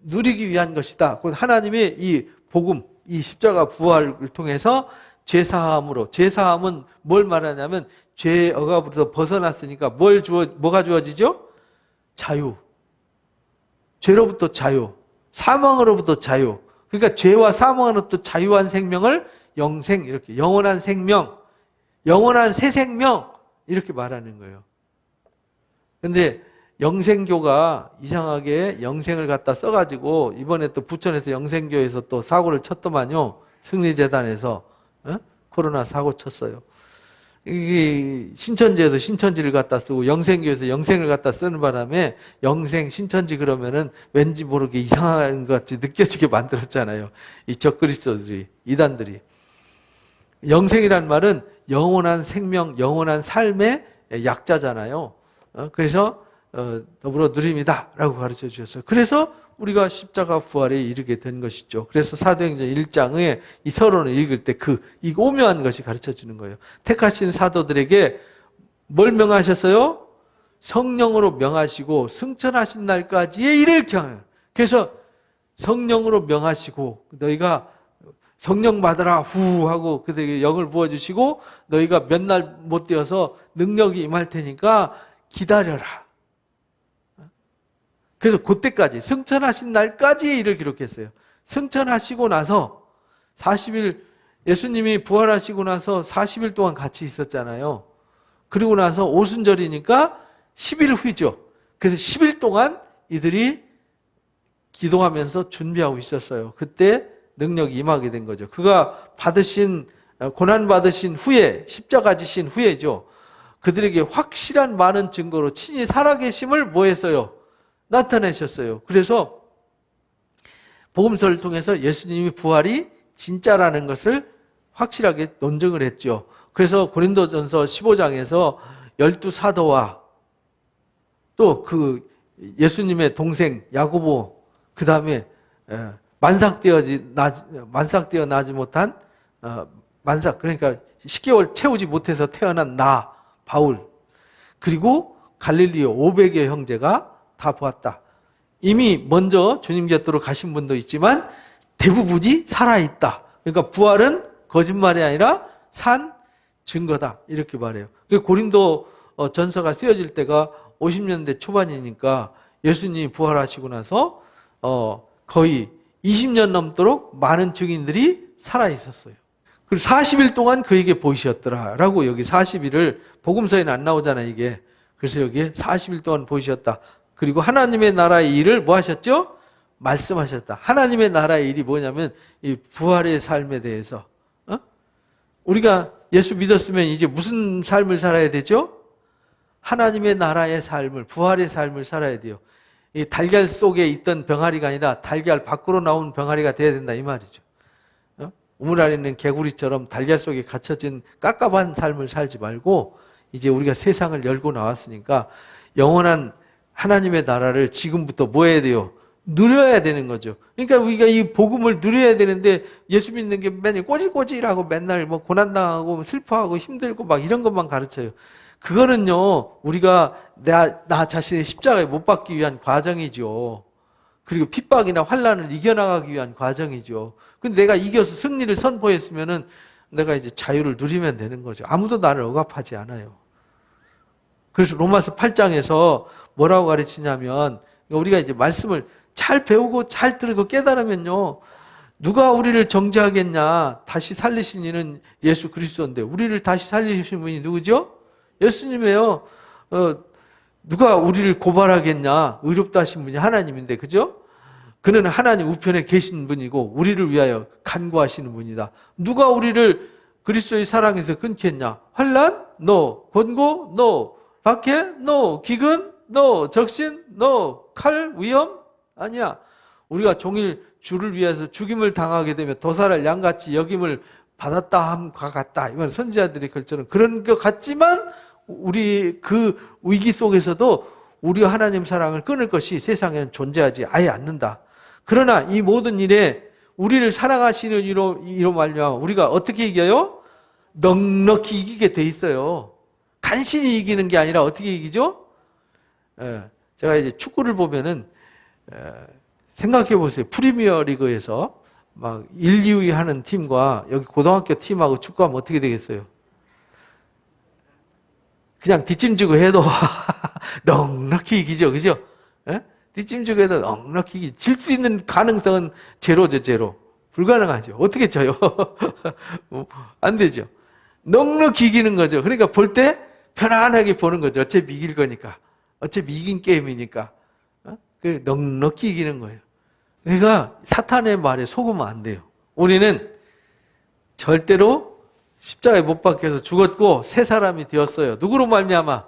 누리기 위한 것이다. 곧 하나님의 이 복음, 이 십자가 부활을 통해서 죄사함으로, 죄사함은 뭘 말하냐면 죄의 억압으로부터 벗어났으니까 뭐가 주어지죠? 자유. 죄로부터 자유. 사망으로부터 자유. 그러니까 죄와 사망으로부터 자유한 생명을 영생, 이렇게 영원한 생명, 영원한 새 생명, 이렇게 말하는 거예요. 근데 영생교가 이상하게 영생을 갖다 써가지고 이번에 또 부천에서 영생교에서 또 사고를 쳤더만요. 승리재단에서 코로나 사고 쳤어요. 이게 신천지에서 신천지를 갖다 쓰고 영생교에서 영생을 갖다 쓰는 바람에 영생, 신천지 그러면은 왠지 모르게 이상한 것 같이 느껴지게 만들었잖아요. 이 적그리스도들이, 이단들이. 영생이란 말은 영원한 생명, 영원한 삶의 약자잖아요. 그래서 더불어 누림이다 라고 가르쳐 주셨어요. 그래서 우리가 십자가 부활에 이르게 된 것이죠. 그래서 사도행전 1장에 이 서론을 읽을 때 이 오묘한 것이 가르쳐 주는 거예요. 택하신 사도들에게 뭘 명하셨어요? 성령으로 명하시고 승천하신 날까지의 일을 경하여. 그래서 성령으로 명하시고 너희가 성령 받으라 후 하고 그들에게 영을 부어주시고 너희가 몇 날 못 되어서 능력이 임할 테니까 기다려라. 그래서 그때까지 승천하신 날까지의 일을 기록했어요. 승천하시고 나서 40일 예수님이 부활하시고 나서 40일 동안 같이 있었잖아요. 그리고 나서 오순절이니까 10일 후이죠. 그래서 10일 동안 이들이 기도하면서 준비하고 있었어요. 그때 능력이 임하게 된 거죠. 그가 고난 받으신 후에, 십자가 지신 후에죠. 그들에게 확실한 많은 증거로 친히 살아계심을 뭐 했어요? 나타내셨어요. 그래서 복음서를 통해서 예수님이 부활이 진짜라는 것을 확실하게 논증을 했죠. 그래서 고린도전서 15장에서 12사도와 또 그 예수님의 동생 야고보, 그 다음에 만삭되어 나지 못한 그러니까 10개월 채우지 못해서 태어난 나 바울, 그리고 갈릴리오 500여 형제가 다 보았다. 이미 먼저 주님 곁으로 가신 분도 있지만 대부분이 살아있다. 그러니까 부활은 거짓말이 아니라 산 증거다. 이렇게 말해요. 고린도 전서가 쓰여질 때가 50년대 초반이니까 예수님이 부활하시고 나서 거의 20년 넘도록 많은 증인들이 살아있었어요. 그리고 40일 동안 그에게 보이셨더라 라고 여기 40일을 복음서에는 안 나오잖아요, 이게. 그래서 여기에 40일 동안 보이셨다. 그리고 하나님의 나라의 일을 뭐 하셨죠? 말씀하셨다. 하나님의 나라의 일이 뭐냐면 이 부활의 삶에 대해서. 우리가 예수 믿었으면 이제 무슨 삶을 살아야 되죠? 하나님의 나라의 삶을, 부활의 삶을 살아야 돼요. 이 달걀 속에 있던 병아리가 아니라 달걀 밖으로 나온 병아리가 돼야 된다 이 말이죠. 우물 안에 있는 개구리처럼 달걀 속에 갇혀진 깝깝한 삶을 살지 말고 이제 우리가 세상을 열고 나왔으니까 영원한 하나님의 나라를 지금부터 뭐 해야 돼요? 누려야 되는 거죠. 그러니까 우리가 이 복음을 누려야 되는데 예수 믿는 게 맨날 꼬질꼬질하고 맨날 뭐 고난당하고 슬퍼하고 힘들고 막 이런 것만 가르쳐요. 그거는요, 우리가 나 자신의 십자가에 못 박기 위한 과정이죠. 그리고 핍박이나 환난을 이겨나가기 위한 과정이죠. 근데 내가 이겨서 승리를 선포했으면은 내가 이제 자유를 누리면 되는 거죠. 아무도 나를 억압하지 않아요. 그래서 로마서 8장에서 뭐라고 가르치냐면 우리가 이제 말씀을 잘 배우고 잘 들고 깨달으면요, 누가 우리를 정죄하겠냐? 다시 살리신 이는 예수 그리스도인데 우리를 다시 살리신 분이 누구죠? 예수님이에요. 누가 우리를 고발하겠냐? 의롭다 하신 분이 하나님인데, 그죠? 그는 하나님 우편에 계신 분이고 우리를 위하여 간구하시는 분이다. 누가 우리를 그리스도의 사랑에서 끊겠냐? 환난? No. 권고? No. 박해? No. 기근? No. 적신? No. 칼? 위험? 아니야. 우리가 종일 주를 위해서 죽임을 당하게 되면 도살할 양같이 여김을 받았다 함과 같다. 이건 선지자들이 글처럼 그런 것 같지만 우리 그 위기 속에서도 우리 하나님 사랑을 끊을 것이 세상에는 존재하지 아예 않는다. 그러나 이 모든 일에 우리를 사랑하시는 이로 말미암아 우리가 어떻게 이겨요? 넉넉히 이기게 돼 있어요. 간신히 이기는 게 아니라 어떻게 이기죠? 제가 이제 축구를 보면은 생각해 보세요. 프리미어 리그에서 막 1, 2위 하는 팀과 여기 고등학교 팀하고 축구하면 어떻게 되겠어요? 그냥 뒷짐지고 해도 넉넉히 이기죠. 그죠? 뒷짐지고 해도 넉넉히 이기죠. 질 수 있는 가능성은 제로죠, 제로. 불가능하죠. 어떻게 져요? 안 되죠. 넉넉히 이기는 거죠. 그러니까 볼 때 편안하게 보는 거죠. 어차피 이길 거니까. 어차피 이긴 게임이니까. 넉넉히 이기는 거예요. 그러니까 사탄의 말에 속으면 안 돼요. 우리는 절대로 십자가에 못 박혀서 죽었고 새 사람이 되었어요. 누구로 말미암아?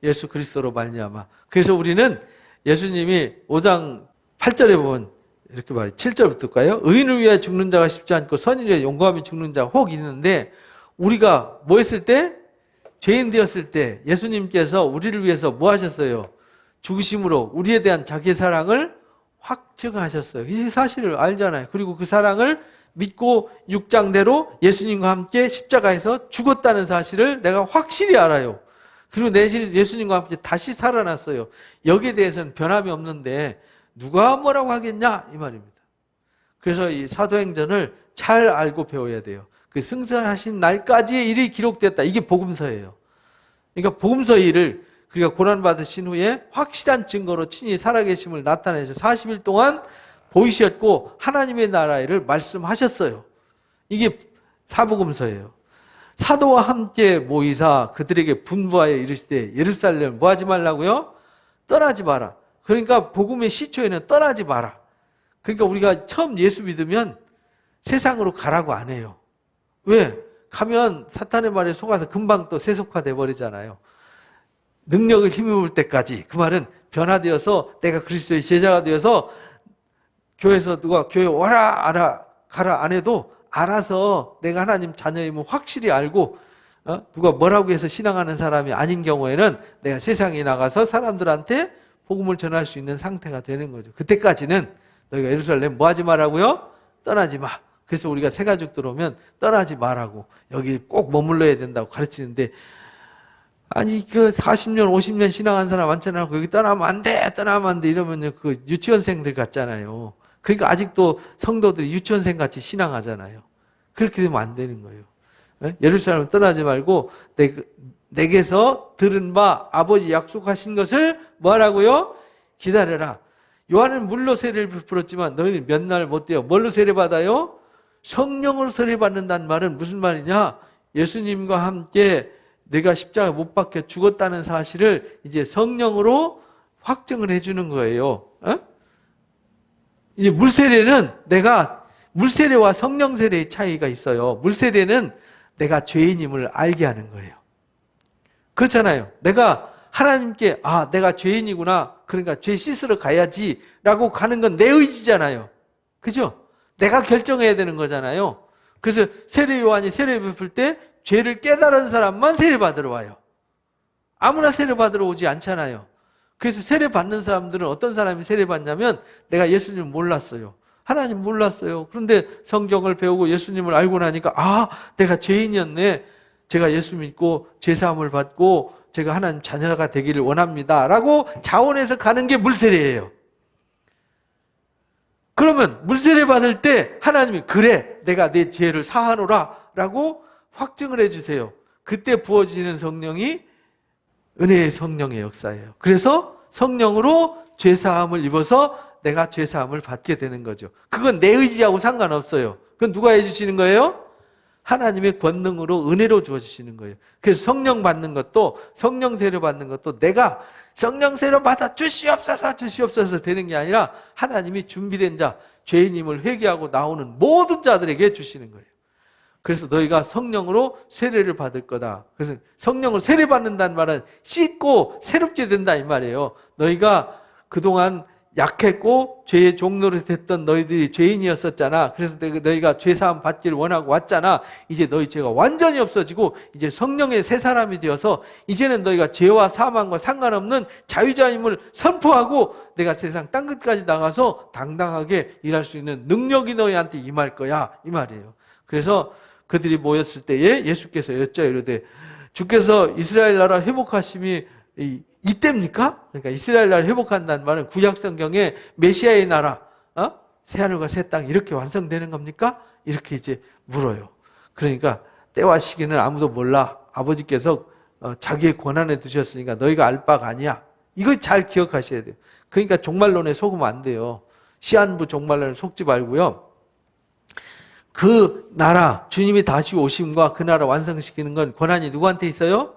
예수 그리스도로 말미암아. 그래서 우리는 예수님이 5장 8절에 보면 이렇게 말해요. 7절부터일까요? 의인을 위하여 죽는 자가 쉽지 않고 선인을 위하여 용감히 죽는 자가 혹 있는데 우리가 뭐 했을 때? 죄인 되었을 때 예수님께서 우리를 위해서 뭐 하셨어요? 죽으심으로 우리에 대한 자기의 사랑을 확증하셨어요. 이 사실을 알잖아요. 그리고 그 사랑을 믿고 육장대로 예수님과 함께 십자가에서 죽었다는 사실을 내가 확실히 알아요. 그리고 예수님과 함께 다시 살아났어요. 여기에 대해서는 변함이 없는데 누가 뭐라고 하겠냐 이 말입니다. 그래서 이 사도행전을 잘 알고 배워야 돼요. 그 승천하신 날까지의 일이 기록됐다. 이게 복음서예요. 그러니까 복음서 일을 그러니까 고난받으신 후에 확실한 증거로 친히 살아계심을 나타내서 40일 동안 보이셨고 하나님의 나라의 일을 말씀하셨어요. 이게 사복음서예요. 사도와 함께 모이사 그들에게 분부하여 이르시되 예루살렘 뭐 하지 말라고요? 떠나지 마라. 그러니까 복음의 시초에는 떠나지 마라. 그러니까 우리가 처음 예수 믿으면 세상으로 가라고 안 해요. 왜? 가면 사탄의 말에 속아서 금방 또 세속화돼 버리잖아요. 능력을 힘입을 때까지. 그 말은 변화되어서 내가 그리스도의 제자가 되어서 교회에서 누가 교회 와라 가라 안 해도 알아서 내가 하나님 자녀임을 확실히 알고 누가 뭐라고 해서 신앙하는 사람이 아닌 경우에는 내가 세상에 나가서 사람들한테 복음을 전할 수 있는 상태가 되는 거죠. 그때까지는 너희가 예루살렘 뭐 하지 마라고요? 떠나지 마. 그래서 우리가 새가족 들어오면 떠나지 마라고 여기 꼭 머물러야 된다고 가르치는데 아니 그 40년 50년 신앙한 사람 많잖아요. 여기 떠나면 안 돼 이러면 그 유치원생들 같잖아요. 그러니까 아직도 성도들이 유치원생 같이 신앙하잖아요. 그렇게 되면 안 되는 거예요. 예루살렘 떠나지 말고 내게서 들은 바 아버지 약속하신 것을 뭐하라고요? 기다려라. 요한은 물로 세례를 베풀었지만 너희는 몇 날 못 돼요. 뭘로 세례 받아요? 성령으로 세례 받는다는 말은 무슨 말이냐? 예수님과 함께 내가 십자가에 못 박혀 죽었다는 사실을 이제 성령으로 확증을 해주는 거예요. 이제 물세례는 물세례와 성령 세례의 차이가 있어요. 물세례는 내가 죄인임을 알게 하는 거예요. 그렇잖아요. 내가 하나님께 내가 죄인이구나. 그러니까 죄 씻으러 가야지 라고 가는 건 내 의지잖아요. 그죠? 내가 결정해야 되는 거잖아요. 그래서 세례 요한이 세례 베풀 때 죄를 깨달은 사람만 세례 받으러 와요. 아무나 세례 받으러 오지 않잖아요. 그래서 세례 받는 사람들은 어떤 사람이 세례 받냐면 내가 예수님을 몰랐어요. 하나님 몰랐어요. 그런데 성경을 배우고 예수님을 알고 나니까 내가 죄인이었네. 제가 예수 믿고 죄사함을 받고 제가 하나님 자녀가 되기를 원합니다. 라고 자원해서 가는 게 물세례예요. 그러면 물세례 받을 때 하나님이 그래 내가 내 죄를 사하노라 라고 확증을 해주세요. 그때 부어지는 성령이 은혜의 성령의 역사예요. 그래서 성령으로 죄사함을 입어서 내가 죄사함을 받게 되는 거죠. 그건 내 의지하고 상관없어요. 그건 누가 해주시는 거예요? 하나님의 권능으로 은혜로 주어지시는 거예요. 그래서 성령 받는 것도 성령 세례 받는 것도 내가 성령 세례 받아 주시옵소서 되는 게 아니라 하나님이 준비된 자, 죄인임을 회개하고 나오는 모든 자들에게 주시는 거예요. 그래서 너희가 성령으로 세례를 받을 거다. 그래서 성령을 세례 받는다는 말은 씻고 새롭게 된다 이 말이에요. 너희가 그동안 약했고 죄의 종노릇 했던 너희들이 죄인이었었잖아. 그래서 너희가 죄사함 받기를 원하고 왔잖아. 이제 너희 죄가 완전히 없어지고 이제 성령의 새 사람이 되어서 이제는 너희가 죄와 사망과 상관없는 자유자임을 선포하고 내가 세상 땅끝까지 나가서 당당하게 일할 수 있는 능력이 너희한테 임할 거야 이 말이에요. 그래서 그들이 모였을 때에 예수께서 여쭤 이르되 주께서 이스라엘 나라 회복하심이 이때입니까? 그러니까 이스라엘 나라 회복한다는 말은 구약 성경에 메시아의 나라, 새하늘과 새 땅 이렇게 완성되는 겁니까? 이렇게 이제 물어요. 그러니까 때와 시기는 아무도 몰라. 아버지께서 자기의 권한에 두셨으니까 너희가 알 바가 아니야. 이거 잘 기억하셔야 돼요. 그러니까 종말론에 속으면 안 돼요. 시한부 종말론에 속지 말고요. 그 나라, 주님이 다시 오심과 그 나라 완성시키는 건 권한이 누구한테 있어요?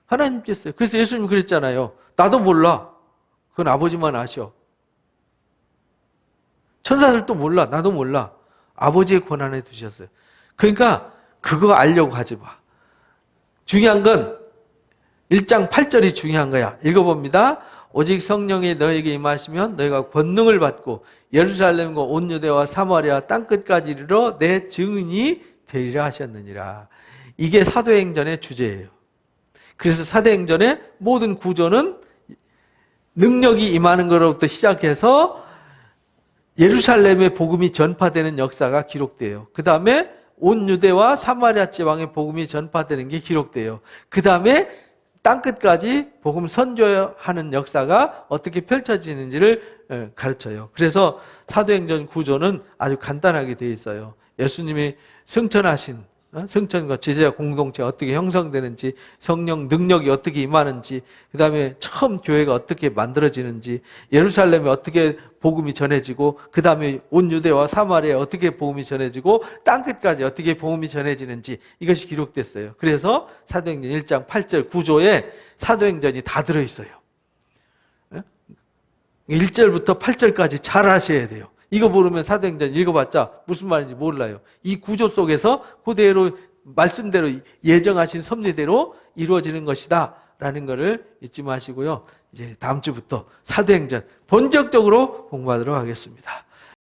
하나님께 있어요. 그래서 예수님 그랬잖아요. 나도 몰라. 그건 아버지만 아셔. 천사들도 몰라. 나도 몰라. 아버지의 권한에 두셨어요. 그러니까 그거 알려고 하지 마. 중요한 건 1장 8절이 중요한 거야. 읽어봅니다. 오직 성령이 너에게 임하시면 너희가 권능을 받고 예루살렘과 온 유대와 사마리아 땅끝까지 이르러 내 증인이 되리라 하셨느니라. 이게 사도행전의 주제예요. 그래서 사도행전의 모든 구조는 능력이 임하는 것으로부터 시작해서 예루살렘의 복음이 전파되는 역사가 기록돼요. 그 다음에 온 유대와 사마리아 지방의 복음이 전파되는 게 기록돼요. 그 다음에 땅끝까지 복음 선교하는 역사가 어떻게 펼쳐지는지를 가르쳐요. 그래서 사도행전 구조는 아주 간단하게 되어 있어요. 예수님이 승천하신 승천과 제자 공동체가 어떻게 형성되는지, 성령 능력이 어떻게 임하는지, 그 다음에 처음 교회가 어떻게 만들어지는지, 예루살렘에 어떻게 복음이 전해지고, 그 다음에 온 유대와 사마리아에 어떻게 복음이 전해지고, 땅끝까지 어떻게 복음이 전해지는지, 이것이 기록됐어요. 그래서 사도행전 1장 8절 9조에 사도행전이 다 들어있어요. 1절부터 8절까지 잘 하셔야 돼요. 이거 모르면 사도행전 읽어봤자 무슨 말인지 몰라요. 이 구조 속에서 그대로 말씀대로 예정하신 섭리대로 이루어지는 것이다 라는 것을 잊지 마시고요. 이제 다음 주부터 사도행전 본격적으로 공부하도록 하겠습니다.